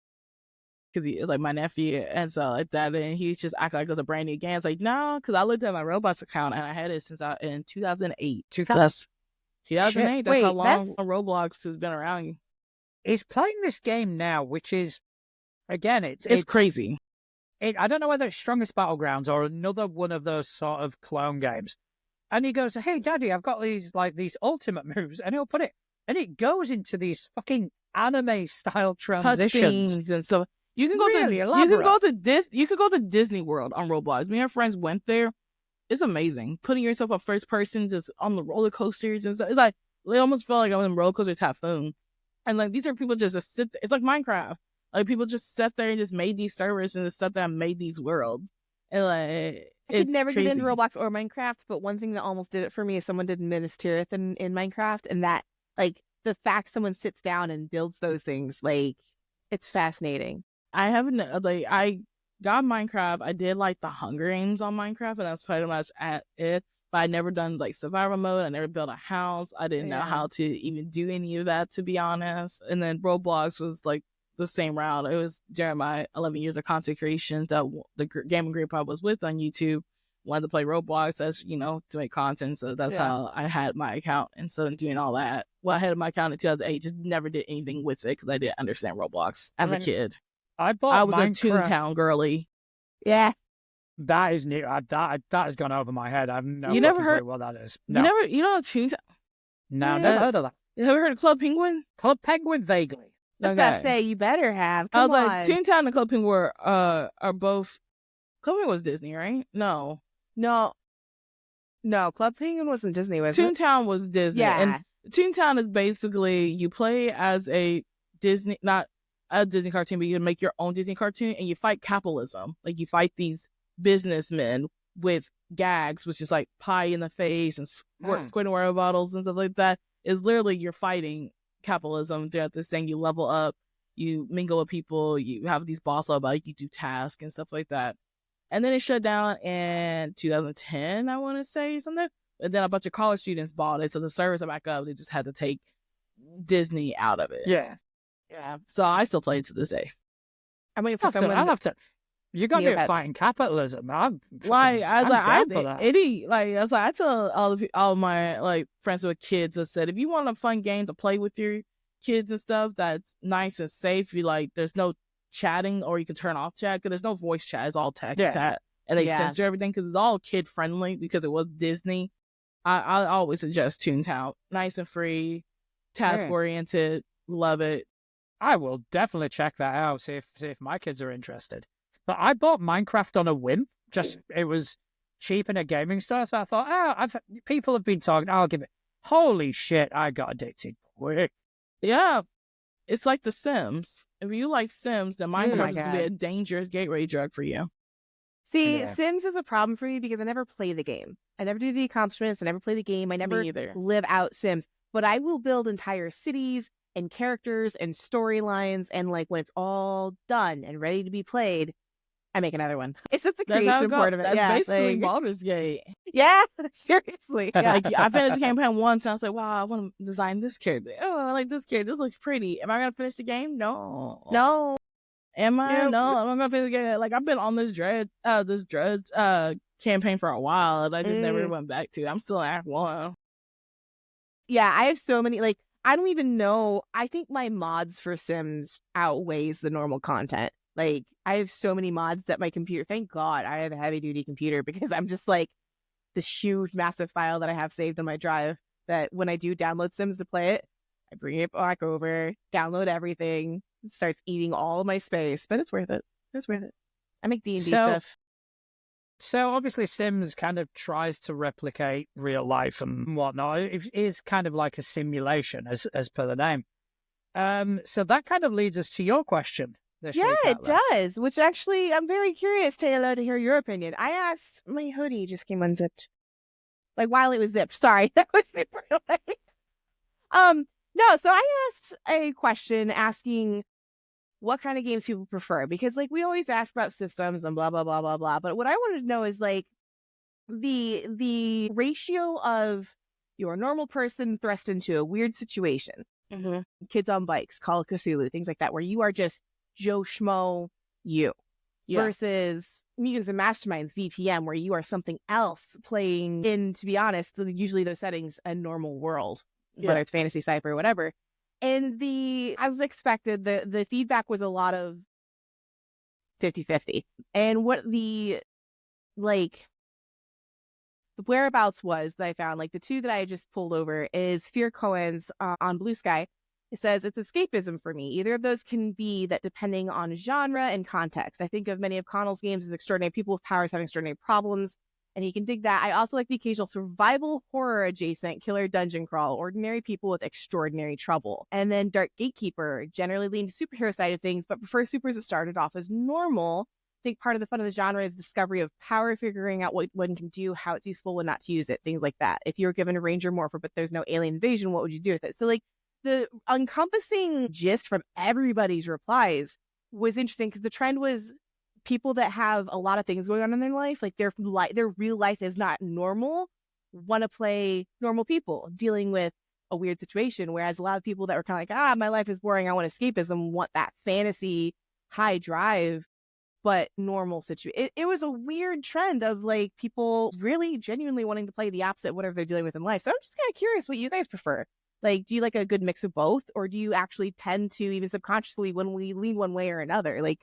because he like my nephew and so like that, and he's just acting like it was a brand new game. It's like, no, because I looked at my Roblox account and I had it since in 2008. 2008. That's how long Roblox has been around.
He's playing this game now, which is, again, it's
crazy.
I don't know whether it's Strongest Battlegrounds or another one of those sort of clone games. And he goes, "Hey, Daddy, I've got these ultimate moves," and he'll put it, and it goes into these fucking anime style transitions
and so you can go you could go to Disney World on Roblox. Me and friends went there. It's amazing. Putting yourself up first person just on the roller coasters and stuff. It's like, they almost felt like I was in Roller Coaster Typhoon. And like, these are people just sit there. It's like Minecraft. Like, people just sat there and just made these servers and just sat there and made these worlds. And like,
I could never get into Roblox or Minecraft, but one thing that almost did it for me is someone did Minas Tirith in Minecraft, and that, like, the fact someone sits down and builds those things, like, it's fascinating.
I haven't, like, I got Minecraft. I did like the Hunger Games on Minecraft, and that's pretty much at it. But I never done like survival mode. I never built a house. I didn't know how to even do any of that, to be honest. And then Roblox was like the same route. It was during my 11 years of content creation that the gaming group I was with on YouTube wanted to play Roblox as, to make content. So that's how I had my account. And so doing all that, I had my account in 2008, just never did anything with it because I didn't understand Roblox as a kid.
I was
Minecraft. A Toontown girly.
Yeah.
That is new. That has gone over my head. I've
never heard
what that is.
No. You know Toontown?
No, never heard of that.
You ever heard of Club Penguin?
Club Penguin, vaguely.
I was about to say, you better have. Come on.
Like, Toontown and Club Penguin are both. Club Penguin was Disney, right? No,
Club Penguin wasn't Disney, was it?
Toontown was Disney.
Yeah.
And Toontown is basically, you play as a Disney, not a Disney cartoon, but you make your own Disney cartoon, and you fight capitalism. Like, you fight these businessmen with gags, which is like pie in the face and squirting water bottles and stuff like that. Is literally, you're fighting capitalism throughout this thing. You level up, you mingle with people, you have these boss level, like you do tasks and stuff like that. And then it shut down in 2010, I want to say, something. And then a bunch of college students bought it, so the servers are back up. They just had to take Disney out of it.
Yeah.
So I still play it to this day.
I'm waiting for someone.
I'll have to. You got me fighting capitalism. I tell all my friends with kids. I said, if you want a fun game to play with your kids and stuff that's nice and safe, there's no chatting, or you can turn off chat because there's no voice chat. It's all text chat, and they censor everything because it's all kid friendly because it was Disney. I always suggest Toontown. Nice and free, task oriented. Love it. I will definitely check that out. See if my kids are interested. But I bought Minecraft on a whim. Just, it was cheap in a gaming store, so I thought, people have been talking. I'll give it. Holy shit! I got addicted quick.
Yeah, it's like The Sims. If you like Sims, then Minecraft is gonna be a dangerous gateway drug for you.
See, Sims is a problem for me because I never play the game. I never do the accomplishments. I never play the game. I never live out Sims. But I will build entire cities and characters and storylines, and when it's all done and ready to be played, I make another one. It's just the creation part of it.
That's basically Baldur's Gate.
Yeah, seriously. Yeah.
I finished the campaign once, and I was like, wow, I want to design this character. Oh, I like this character. This looks pretty. Am I going to finish the game? No. Am I?
Yeah.
No, I'm not going to finish the game. I've been on this Dread campaign for a while, and I just never went back to it. I'm still in Act 1.
Yeah, I have so many, like, I don't even know. I think my mods for Sims outweighs the normal content. Like, I have so many mods that my computer, thank God I have a heavy duty computer, because I'm just like this huge, massive file that I have saved on my drive that when I do download Sims to play it, I bring it back over, download everything, it starts eating all of my space, but it's worth it. It's worth it. I make D&D stuff.
So obviously Sims kind of tries to replicate real life and whatnot. It is kind of like a simulation, as per the name. So that kind of leads us to your question this week,
It
Atlas.
does, which actually I'm very curious, Taylor, to hear your opinion. I asked, my hoodie just came unzipped. Like while it was zipped. Sorry, that was super late. No, so I asked a question asking what kind of games people prefer, because like we always ask about systems and blah blah blah blah blah, but what I wanted to know is like the ratio of your normal person thrust into a weird situation, kids on bikes, Call of Cthulhu, things like that, where you are just Joe Schmo you, versus Mutants and Masterminds VTM, where you are something else playing in, to be honest, usually those settings, a normal world, whether it's fantasy, sci-fi, or whatever. And as expected, the feedback was a lot of 50-50. And what the whereabouts was that I found, like the two that I just pulled over is Fear Cohen's on Blue Sky. It says it's escapism for me. Either of those can be that depending on genre and context. I think of many of Connell's games as extraordinary people with powers having extraordinary problems, and he can dig that. I also like the occasional survival horror adjacent killer dungeon crawl, ordinary people with extraordinary trouble. And then Dark Gatekeeper, generally lean to superhero side of things, but prefer supers that started off as normal. I think part of the fun of the genre is discovery of power, figuring out what one can do, how it's useful, when not to use it, things like that. If you were given a ranger morpher, but there's no alien invasion, what would you do with it? So like the encompassing gist from everybody's replies was interesting, because the trend was people that have a lot of things going on in their life, like their real life is not normal, want to play normal people dealing with a weird situation, whereas a lot of people that were kind of like, my life is boring, I want escapism, want that fantasy high drive but normal situation. It was a weird trend of like people really genuinely wanting to play the opposite of whatever they're dealing with in life. So I'm just kind of curious what you guys prefer. Like, do you like a good mix of both, or do you actually tend to, even subconsciously, when we lean one way or another? Like,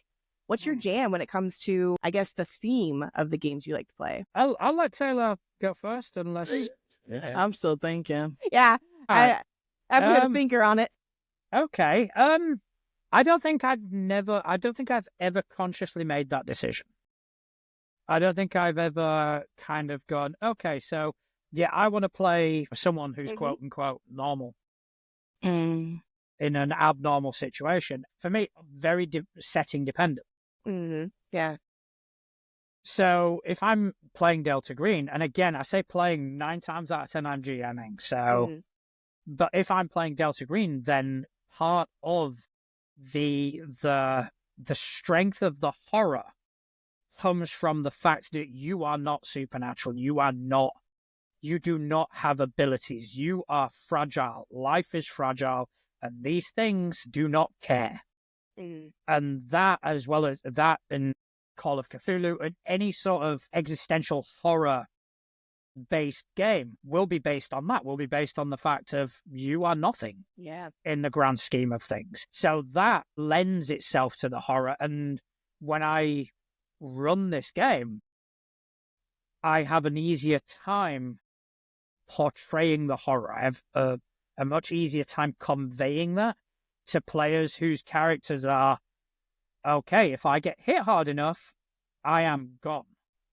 what's your jam when it comes to, I guess, the theme of the games you like to play?
I'll let Taylor go first, unless
I'm still thinking.
Yeah,
right.
I've got a thinker on it.
Okay. I don't think I've ever consciously made that decision. I don't think I've ever kind of gone, okay, so yeah, I want to play someone who's quote unquote normal in an abnormal situation. For me, very setting dependent.
Yeah.
So if I'm playing Delta Green, and again, I say playing 9 times out of 10 I'm GMing. So, but if I'm playing Delta Green, then part of the strength of the horror comes from the fact that you are not supernatural. You do not have abilities. You are fragile. Life is fragile, and these things do not care. And that, as well as that in Call of Cthulhu and any sort of existential horror based game, will be based on that, will be based on the fact of you are nothing in the grand scheme of things. So that lends itself to the horror. And when I run this game, I have an easier time portraying the horror. I have a much easier time conveying that to players whose characters are, okay, if I get hit hard enough, I am gone.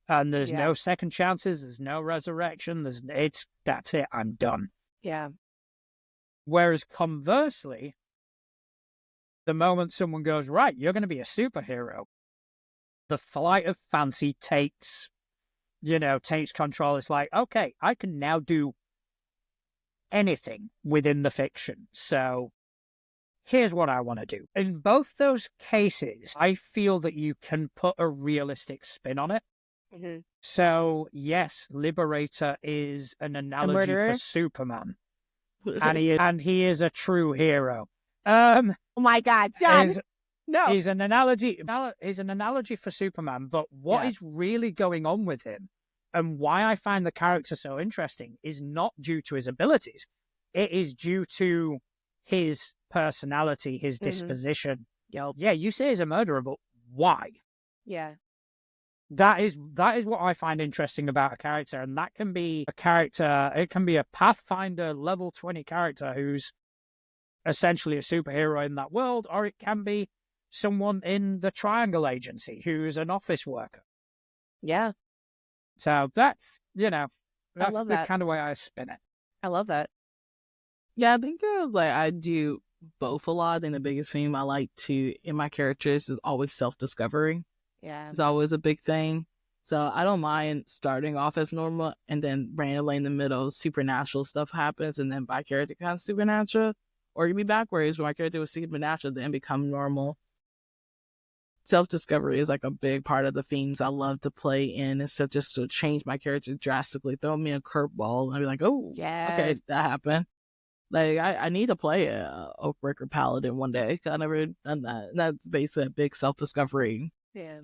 And there's no second chances, there's no resurrection, that's it, I'm done.
Yeah.
Whereas conversely, the moment someone goes, right, you're going to be a superhero, the flight of fancy takes control. It's like, okay, I can now do anything within the fiction. So here's what I want to do. In both those cases, I feel that you can put a realistic spin on it. So yes, Liberator is an analogy for Superman, and he is a true hero.
Oh my God, John! No,
he's an analogy. He's an analogy for Superman. But what is really going on with him, and why I find the character so interesting, is not due to his abilities. it is due to his personality, his disposition.
Yep.
Yeah, you say he's a murderer, but why?
Yeah.
That is what I find interesting about a character, and that can be a character. It can be a Pathfinder level 20 character who's essentially a superhero in that world, or it can be someone in the Triangle Agency who's an office worker.
Yeah.
So that's that's
love
the
that.
kind of way I spin it.
I love that.
Yeah, I think like I do both a lot, and the biggest theme I like to in my characters is always self-discovery.
Yeah.
It's always a big thing. So I don't mind starting off as normal and then randomly in the middle, supernatural stuff happens, and then my character becomes supernatural. Or you can be backwards, where my character was supernatural, then become normal. Self-discovery is like a big part of the themes I love to play in, instead of just to change my character drastically, throw me a curveball, and I'd be like, oh,
Yeah.
okay, that happened. Like, I need to play a Oathbreaker Paladin one day, 'cause I never done that. And that's basically a big self-discovery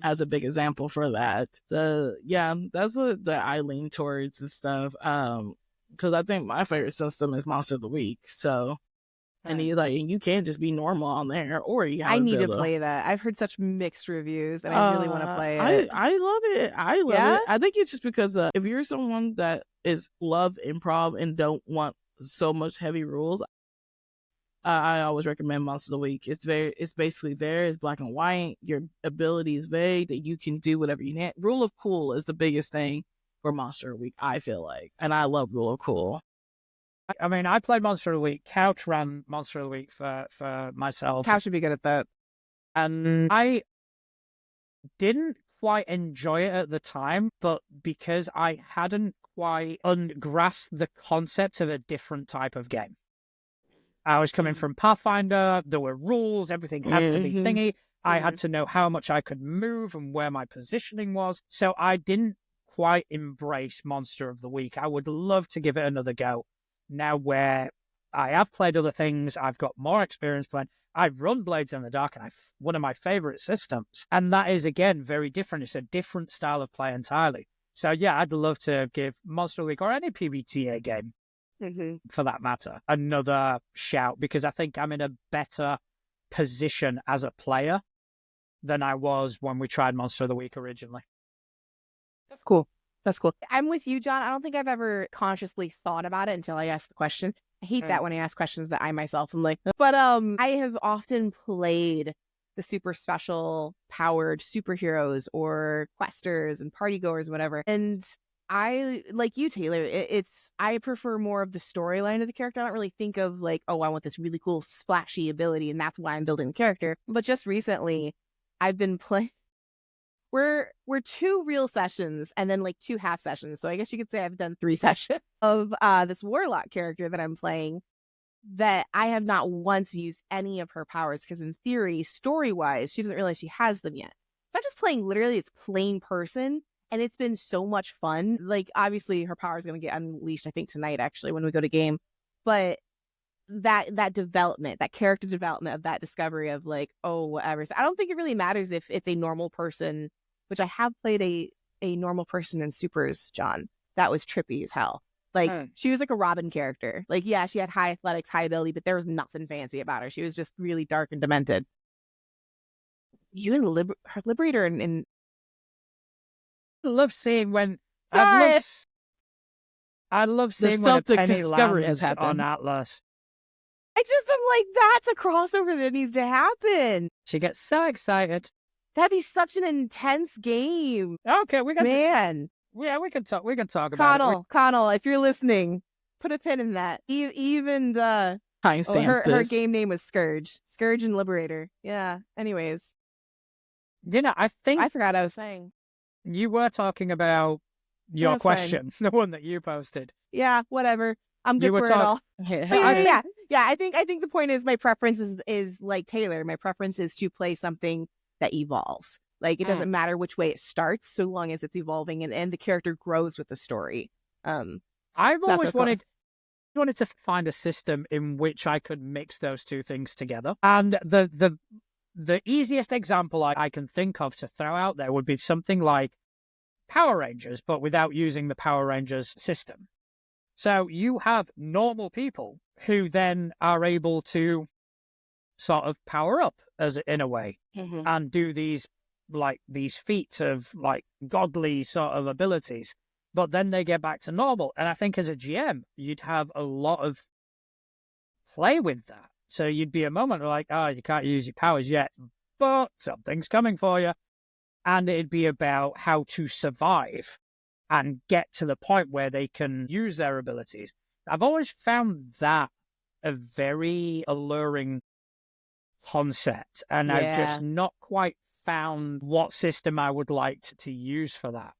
as a big example for that. So, yeah, that's what I lean towards and stuff. Because I think my favorite system is Monster of the Week. So, and you can't just be normal on there, or you have
I need to play that. I've heard such mixed reviews, and I really want to play it.
I love it. I love it. I think it's just because if you're someone that is love improv and don't want so much heavy rules, I always recommend Monster of the Week. It's basically there. It's black and white. Your ability is vague, that you can do whatever you need. Rule of cool is the biggest thing for Monster of the Week, I feel like, and I love Rule of Cool.
I mean, I played Monster of the Week. Couch ran Monster of the Week for myself.
Couch should be good at that.
And I didn't quite enjoy it at the time, but because I hadn't quite grasped the concept of a different type of game. I was coming from Pathfinder, there were rules, everything had to be thingy. I had to know how much I could move and where my positioning was. So I didn't quite embrace Monster of the Week. I would love to give it another go. Now where I have played other things, I've got more experience playing. I've run Blades in the Dark, and one of my favorite systems. And that is, again, very different. It's a different style of play entirely. So yeah, I'd love to give Monster League, or any PBTA game, for that matter, another shout, because I think I'm in a better position as a player than I was when we tried Monster of the Week originally.
That's cool. That's cool. I'm with you, John. I don't think I've ever consciously thought about it until I asked the question. I hate that when I ask questions that I myself am like, but I have often played the super special powered superheroes or questers and party goers, whatever. And I, like you, Taylor, I prefer more of the storyline of the character. I don't really think of like, oh, I want this really cool splashy ability and that's why I'm building the character. But just recently, I've been playing. We're 2 real sessions and then like 2 half sessions. So I guess you could say I've done 3 sessions of this warlock character that I'm playing, that I have not once used any of her powers, because in theory, story-wise, she doesn't realize she has them yet. So I'm just playing literally this plain person, and it's been so much fun. Like, obviously, her power is going to get unleashed, I think, tonight, actually, when we go to game. But that development, that character development of that discovery of like, oh, whatever. So I don't think it really matters if it's a normal person, which I have played a normal person in Supers, John. That was trippy as hell. Like, she was like a Robin character. Like, yeah, she had high athletics, high ability, but there was nothing fancy about her. She was just really dark and demented. You didn't liberate her in...
I love seeing when... I love seeing when a penny lands on Atlas.
I just am like, that's a crossover that needs to happen.
She gets so excited.
That'd be such an intense game.
Okay, we can we can talk about it.
Connell, if you're listening, put a pin in that. Even her game name was Scourge and Liberator. Yeah. Anyways,
I think
I forgot I was saying.
You were talking about your question, the one that you posted.
Yeah, whatever. I'm good for it all. Yeah. I think the point is my preference is like Taylor. My preference is to play something that evolves. Like, it doesn't matter which way it starts, so long as it's evolving and the character grows with the story.
I've always wanted to find a system in which I could mix those two things together. And the easiest example I can think of to throw out there would be something like Power Rangers, but without using the Power Rangers system. So you have normal people who then are able to sort of power up in a way and do these feats of like godly sort of abilities, but then they get back to normal. And I think as a GM, you'd have a lot of play with that. So you'd be a moment like, oh, you can't use your powers yet, but something's coming for you. And it'd be about how to survive and get to the point where they can use their abilities. I've always found that a very alluring concept, and I've just not quite found what system I would like to use for that.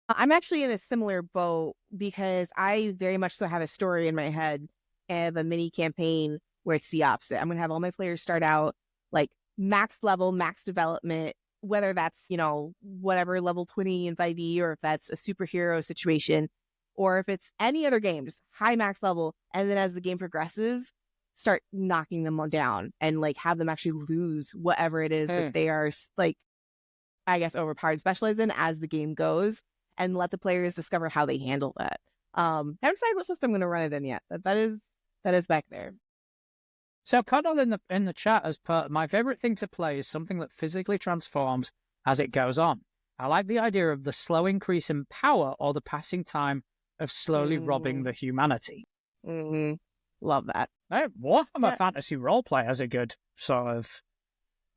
I'm actually in a similar boat because I very much so have a story in my head and a mini campaign where it's the opposite. I'm going to have all my players start out like max level, max development, whether that's, whatever level 20 in 5e, or if that's a superhero situation, or if it's any other game, just high max level. And then as the game progresses, start knocking them down and like have them actually lose whatever it is that they are like, I guess, overpowered, specialized in as the game goes, and let the players discover how they handle that. I haven't decided what system I'm going to run it in yet. That is back there.
So Cuddle in the chat as per, my favorite thing to play is something that physically transforms as it goes on. I like the idea of the slow increase in power or the passing time of slowly robbing the humanity.
Love that.
Warhammer Fantasy Roleplay has a good sort of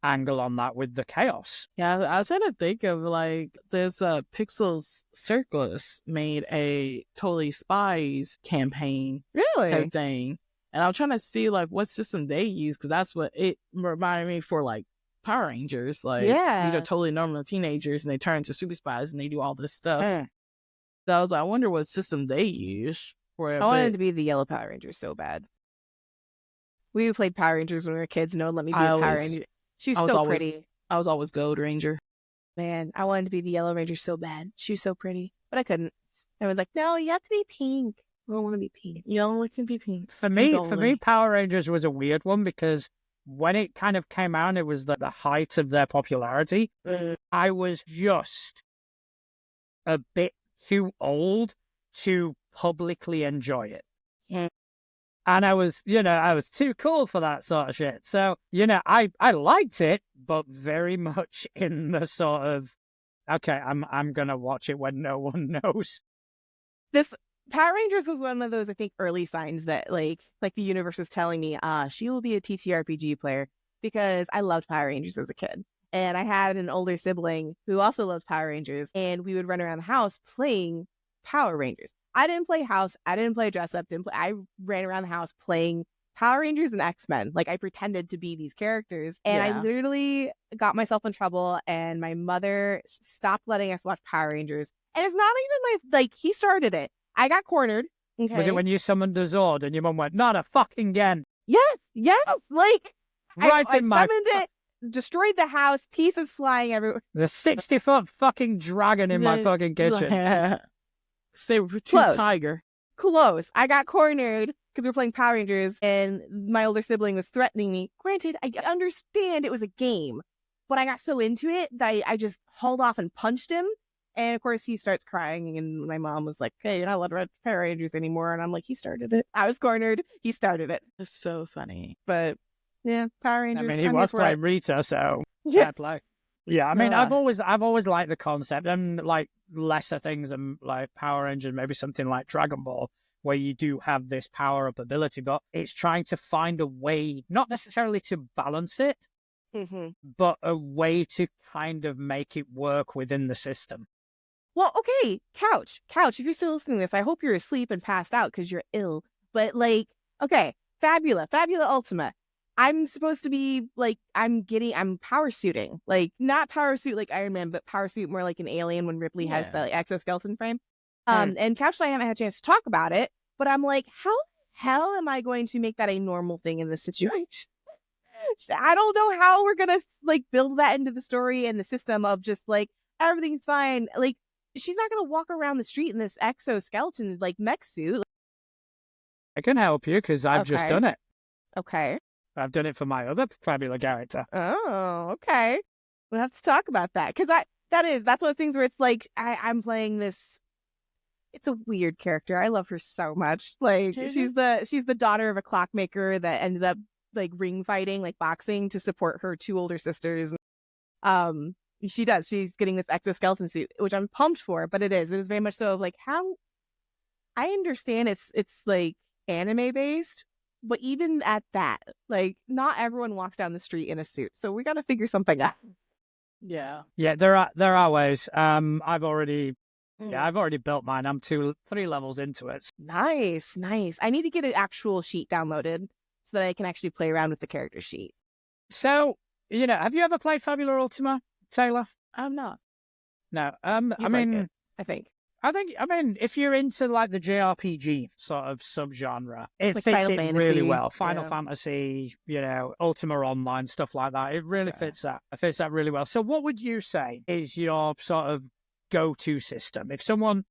angle on that with the chaos.
Yeah, I was trying to think of like there's a Pixels Circus made a Totally Spies campaign type thing. And I'm trying to see like what system they use, because that's what it reminded me for like Power Rangers. Like these are totally normal teenagers and they turn into super spies and they do all this stuff. So I was like, I wonder what system they use for it.
I wanted to be the yellow Power Rangers so bad. We played Power Rangers when we were kids. No, let me be a Power Ranger. She was so pretty.
I was always Gold Ranger.
Man, I wanted to be the Yellow Ranger so bad. She was so pretty, but I couldn't. I was like, no, you have to be pink. I don't want to be pink. Yellow can be pink.
For me, Power Rangers was a weird one because when it kind of came out, it was the height of their popularity. I was just a bit too old to publicly enjoy it. And I was too cool for that sort of shit. So, I liked it, but very much in the sort of, okay, I'm going to watch it when no one knows.
This Power Rangers was one of those, I think, early signs that like the universe was telling me, she will be a TTRPG player, because I loved Power Rangers as a kid. And I had an older sibling who also loved Power Rangers, and we would run around the house playing Power Rangers. I didn't play house. I didn't play dress up. I ran around the house playing Power Rangers and X-Men. Like I pretended to be these characters, and I literally got myself in trouble. And my mother stopped letting us watch Power Rangers. And it's not even he started it. I got cornered. Okay.
Was it when you summoned a Zord and your mum went, not a fucking again?
Yes. Like
right
I summoned it, destroyed the house, pieces flying everywhere.
There's a 60-foot fucking dragon in my fucking kitchen.
Saber-tooth tiger.
Close. I got cornered because we were playing Power Rangers, and my older sibling was threatening me. Granted, I understand it was a game, but I got so into it that I just hauled off and punched him. And of course, he starts crying, and my mom was like, "Hey, you're not allowed to ride Power Rangers anymore." And I'm like, "He started it. I was cornered. He started it."
It's so funny.
But yeah, Power Rangers.
I mean, he was playing Rita, so fair play. Yeah, I mean, I've always liked the concept, and like lesser things than like Power Rangers, maybe something like Dragon Ball, where you do have this power up ability, but it's trying to find a way, not necessarily to balance it, but a way to kind of make it work within the system.
Well, okay, Couch, if you're still listening to this, I hope you're asleep and passed out because you're ill. But like, okay, Fabula Ultima. I'm supposed to be like, I'm power suiting, like not power suit like Iron Man, but power suit more like an alien when Ripley has the exoskeleton frame. And Couch and I haven't had a chance to talk about it, but I'm like, how the hell am I going to make that a normal thing in this situation? I don't know how we're going to like build that into the story and the system of just like, everything's fine. Like, she's not going to walk around the street in this exoskeleton like mech suit.
I can help you because I've just done it.
Okay.
I've done it for my other Fabula character.
Oh, okay. We'll have to talk about that because that's one of the things where it's like I'm playing this it's a weird character. I love her so much. Like she's the daughter of a clockmaker that ended up like ring fighting, like boxing, to support her two older sisters. She does. She's getting this exoskeleton suit, which I'm pumped for, but it is very much so of like how I understand it's like anime based, but even at that, like not everyone walks down the street in a suit. So we got to figure something out.
Yeah.
Yeah, there are ways. I've already built mine. I'm 3 levels into it.
Nice. I need to get an actual sheet downloaded so that I can actually play around with the character sheet.
So, have you ever played Fabula Ultima, Taylor?
I'm not.
No.
I think.
I mean, if you're into like the JRPG sort of subgenre, it
like
fits
Final
it really
Fantasy,
well. Final Fantasy, Ultima Online, stuff like that. It really fits that. It fits that really well. So what would you say is your sort of go-to system? If someone,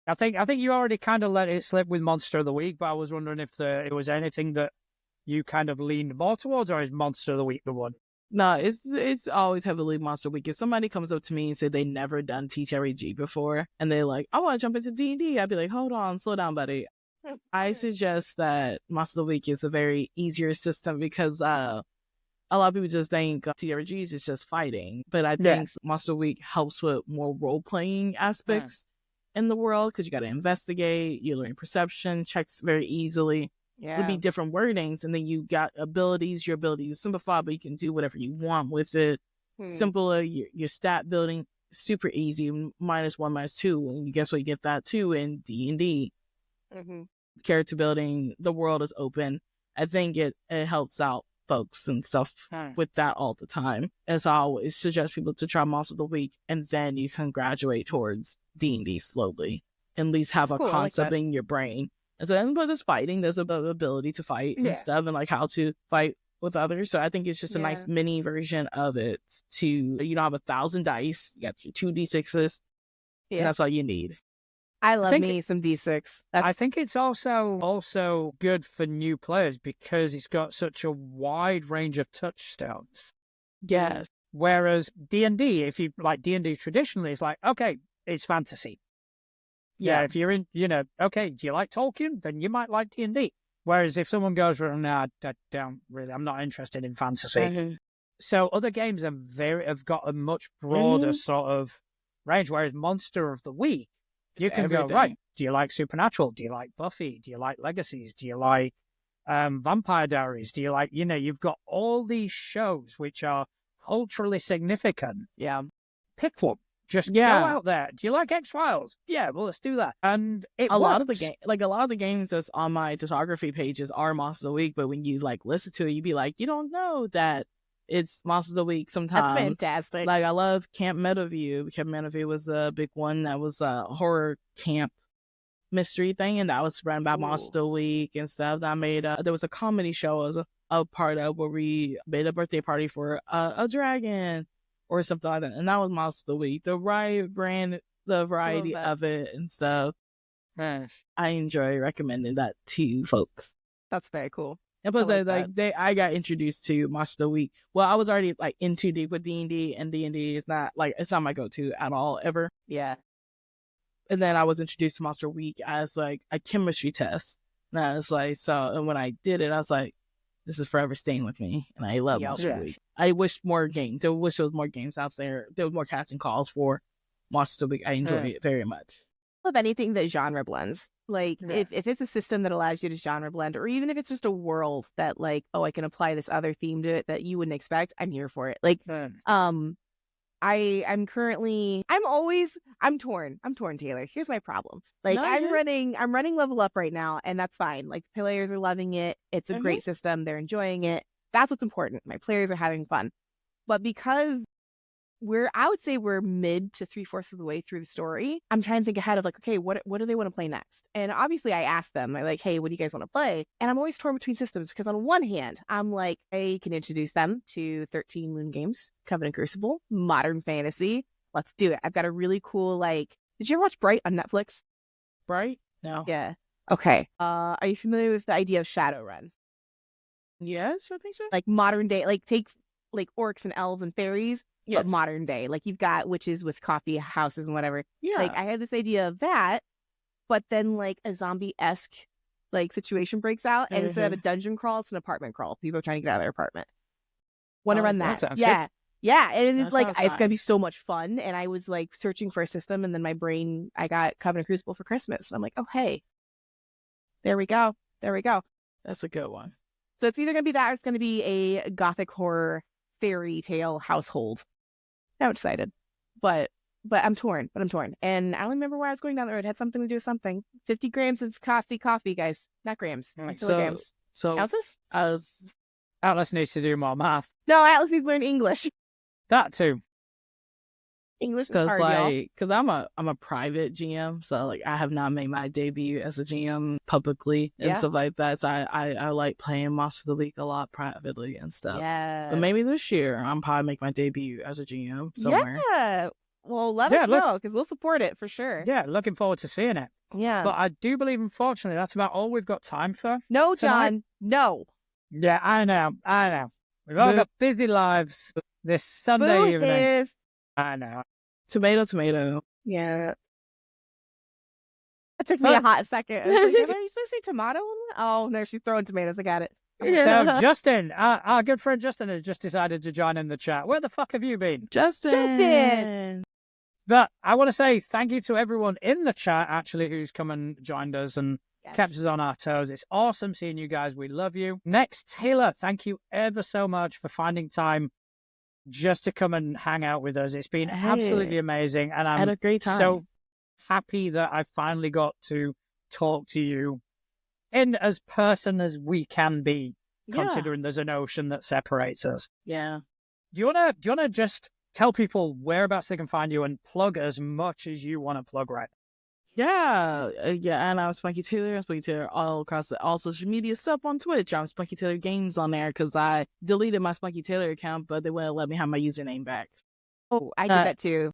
I think you already kind of let it slip with Monster of the Week, but I was wondering if it was anything that you kind of leaned more towards, or is Monster of the Week the one?
No, it's always heavily Monster Week. If somebody comes up to me and say they never done TTRPG before, and they're like, I want to jump into D&D, I'd be like, hold on, slow down, buddy. I suggest that Monster Week is a very easier system because a lot of people just think TTRPGs is just fighting. But I think Monster Week helps with more role-playing aspects in the world because you got to investigate, you learn perception checks very easily.
Yeah.
It'll be different wordings, and then you got abilities. Your ability is simplified, but you can do whatever you want with it. Simpler, your stat building, super easy. -1, -2, and guess what? You get that too in D&D. Character building, the world is open. I think it helps out folks and stuff with that all the time. As I always suggest people to try Monster of the Week, and then you can graduate towards D&D slowly. At least have a concept in your brain. And so, but there's fighting, there's the ability to fight and stuff, and like how to fight with others. So I think it's just a nice mini version of it. You don't have 1,000 dice, you got your 2d6s, and that's all you need.
I love me some D6.
I think it's also good for new players because it's got such a wide range of touchstones.
Yes.
Whereas D&D, if you like D&D traditionally, it's like, okay, it's fantasy. Yeah, if you're in, okay, do you like Tolkien? Then you might like D&D. Whereas if someone goes, well, no, I don't really, I'm not interested in fantasy. So other games have got a much broader sort of range. Whereas Monster of the Week, you can go, right, do you like Supernatural? Do you like Buffy? Do you like Legacies? Do you like Vampire Diaries? Do you like, you've got all these shows which are culturally significant.
Yeah.
Pick one. Just go out there. Do you like X-Files? Yeah, well, let's do that. And
a lot of the games that's on my discography pages are Monster of the Week, but when you like listen to it, you'd be like, you don't know that it's Monster of the Week sometimes.
That's fantastic.
Like I love Camp Meadowview. Camp Meadowview was a big one that was a horror camp mystery thing, and that was run by Monster of the Week and stuff. That made there was a comedy show I was a part of where we made a birthday party for a dragon or something like that, and that was Monster of the Week. The variety of it and stuff. I enjoy recommending that to folks.
That's very cool.
And plus, I got introduced to Monster of the Week. Well, I was already like in too deep with D&D, and D&D is not it's not my go-to at all ever.
Yeah.
And then I was introduced to Monster Week as like a chemistry test, and I was like, and when I did it, I was like, this is forever staying with me, and I love Monster Week. I wish more games. I wish there was more games out there. There was more casting calls for Monster Week. I enjoy it very much.
I love anything that genre blends. Like if it's a system that allows you to genre blend, or even if it's just a world that like, oh, I can apply this other theme to it that you wouldn't expect, I'm here for it. Like, I'm torn. I'm torn, Taylor. Here's my problem. Like I'm running level up right now, and that's fine. Like players are loving it. It's a great system. They're enjoying it. That's what's important. My players are having fun. But because I would say we're mid to 3/4 of the way through the story, I'm trying to think ahead of like, okay, what do they want to play next? And obviously I asked them, I'm like, hey, what do you guys want to play? And I'm always torn between systems because on one hand, I'm like, I can introduce them to 13 Moon Games, Covenant Crucible, modern fantasy. Let's do it. I've got a really cool, like, did you ever watch Bright on Netflix?
Bright? No.
Yeah. Okay. Are you familiar with the idea of Shadowrun?
Yes, I think so.
Like modern day, like take like orcs and elves and fairies. But modern day, like you've got witches with coffee houses and whatever. Yeah. Like I had this idea of that, but then like a zombie-esque like situation breaks out, and instead of a dungeon crawl, it's an apartment crawl. People are trying to get out of their apartment. Want to run that?
Yeah.
Yeah, and it's like it's gonna be
nice.
so much fun. And I was like searching for a system, and then I got Covenant Crucible for Christmas, and I'm like, oh hey, there we go.
That's a good one.
So it's either gonna be that, or it's gonna be a gothic horror fairy tale household. I'm excited, but I'm torn. And I don't remember where I was going down the road. It had something to do with something. 50 grams of coffee, guys, not grams, kilograms.
So
Ounces?
Atlas needs to do more math.
No, Atlas needs to learn English.
That too.
English is
Because
hard, y'all.
because I'm a private GM, so like I have not made my debut as a GM publicly and stuff like that. So I like playing Monster of the Week a lot privately and stuff.
Yeah.
But maybe this year I'm probably make my debut as a GM somewhere.
Yeah. Well, let us know, because we'll support it for sure.
Yeah, looking forward to seeing it.
Yeah.
But I do believe, unfortunately, that's about all we've got time for.
No,
tonight.
John. No.
Yeah, I know. We've all got busy lives this Sunday evening.
Is...
I know.
Tomato.
Yeah. It took me a hot second. I was like, are you supposed to say tomato? Oh, no, she's throwing tomatoes. I got it.
So Justin, our good friend Justin has just decided to join in the chat. Where the fuck have you been?
Justin.
But I want to say thank you to everyone in the chat, actually, who's come and joined us and kept us on our toes. It's awesome seeing you guys. We love you. Next, Taylor, thank you ever so much for finding time just to come and hang out with us. It's been absolutely amazing. And
I had a great time.
So happy that I finally got to talk to you in as person as we can be, considering there's an ocean that separates us.
Yeah.
Do you wanna just tell people whereabouts they can find you and plug as much as you want to plug right now?
Yeah, and I'm Spunky Taylor. I'm Spunky Taylor all across all social media stuff on Twitch. I'm Spunky Taylor Games on there because I deleted my Spunky Taylor account, but they wouldn't let me have my username back.
Oh, I did that too.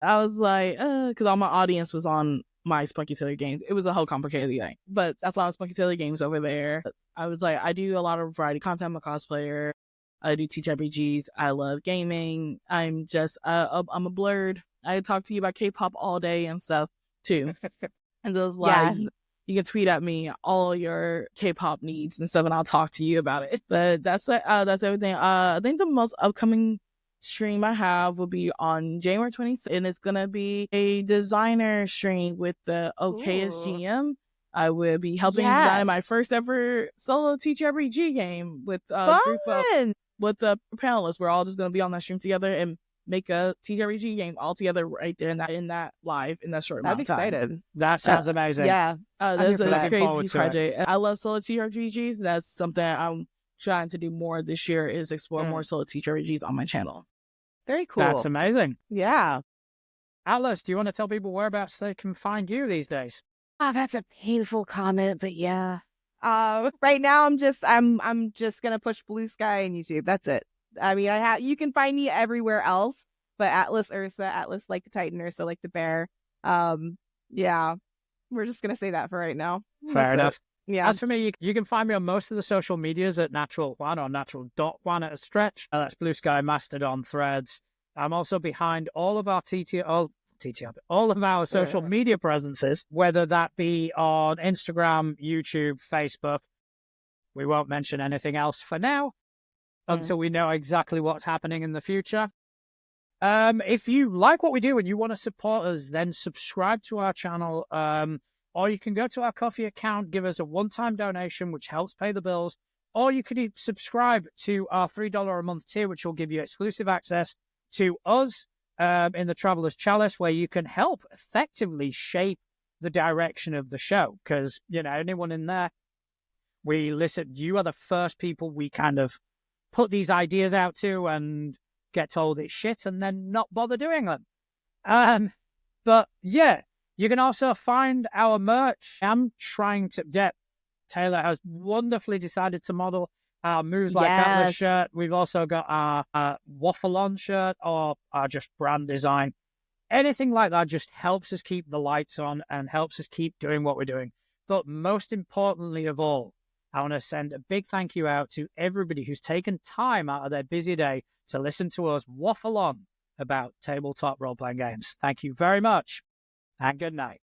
I was like, because all my audience was on my Spunky Taylor Games. It was a whole complicated thing, but that's why I'm Spunky Taylor Games over there. I was like, I do a lot of variety content. I'm a cosplayer. I do teach RPGs. I love gaming. I'm just, I'm a blurred. I talk to you about K-pop all day and stuff too. And so it's like, you can tweet at me all your K-pop needs and stuff, and I'll talk to you about it. But that's everything. I think the most upcoming stream I have will be on January 26th, and it's gonna be a designer stream with the okayest GM. I will be helping design my first ever solo TTRPG game with a group of with the panelists. We're all just gonna be on that stream together and make a TTRPG game all together right there in that short amount of time.
I'm excited.
That sounds amazing.
Yeah.
That's a crazy project. I love solo TTRPGs. That's something I'm trying to do more this year, is explore more solo TTRPGs on my channel.
Very cool.
That's amazing.
Yeah.
Atlas, do you want to tell people whereabouts they can find you these days?
Oh, that's a painful comment, but yeah. Right now I'm just gonna push Blue Sky and YouTube. That's it. I mean, you can find me everywhere else, but Atlas Ursa, Atlas like the Titan, Ursa like the bear. Yeah, we're just gonna say that for right now.
Fair enough.
Yeah.
As for me, you can find me on most of the social medias at Natural Juan or Natural.Juan at a stretch. That's Blue Sky, Mastodon, Threads. I'm also behind all of our all of our social media presences, whether that be on Instagram, YouTube, Facebook. We won't mention anything else for now until we know exactly what's happening in the future. If you like what we do and you want to support us, then subscribe to our channel. Or you can go to our Ko-fi account, give us a one-time donation, which helps pay the bills. Or you could subscribe to our $3 a month tier, which will give you exclusive access to us in the Traveler's Chalice, where you can help effectively shape the direction of the show. Because, anyone in there, we listen. You are the first people we kind of put these ideas out to and get told it's shit and then not bother doing them. But yeah. You can also find our merch. I'm trying to get... Taylor has wonderfully decided to model our Moves Like Atlas shirt. We've also got our Waffle On shirt or our just brand design. Anything like that just helps us keep the lights on and helps us keep doing what we're doing. But most importantly of all, I want to send a big thank you out to everybody who's taken time out of their busy day to listen to us waffle on about tabletop role-playing games. Thank you very much. And good night.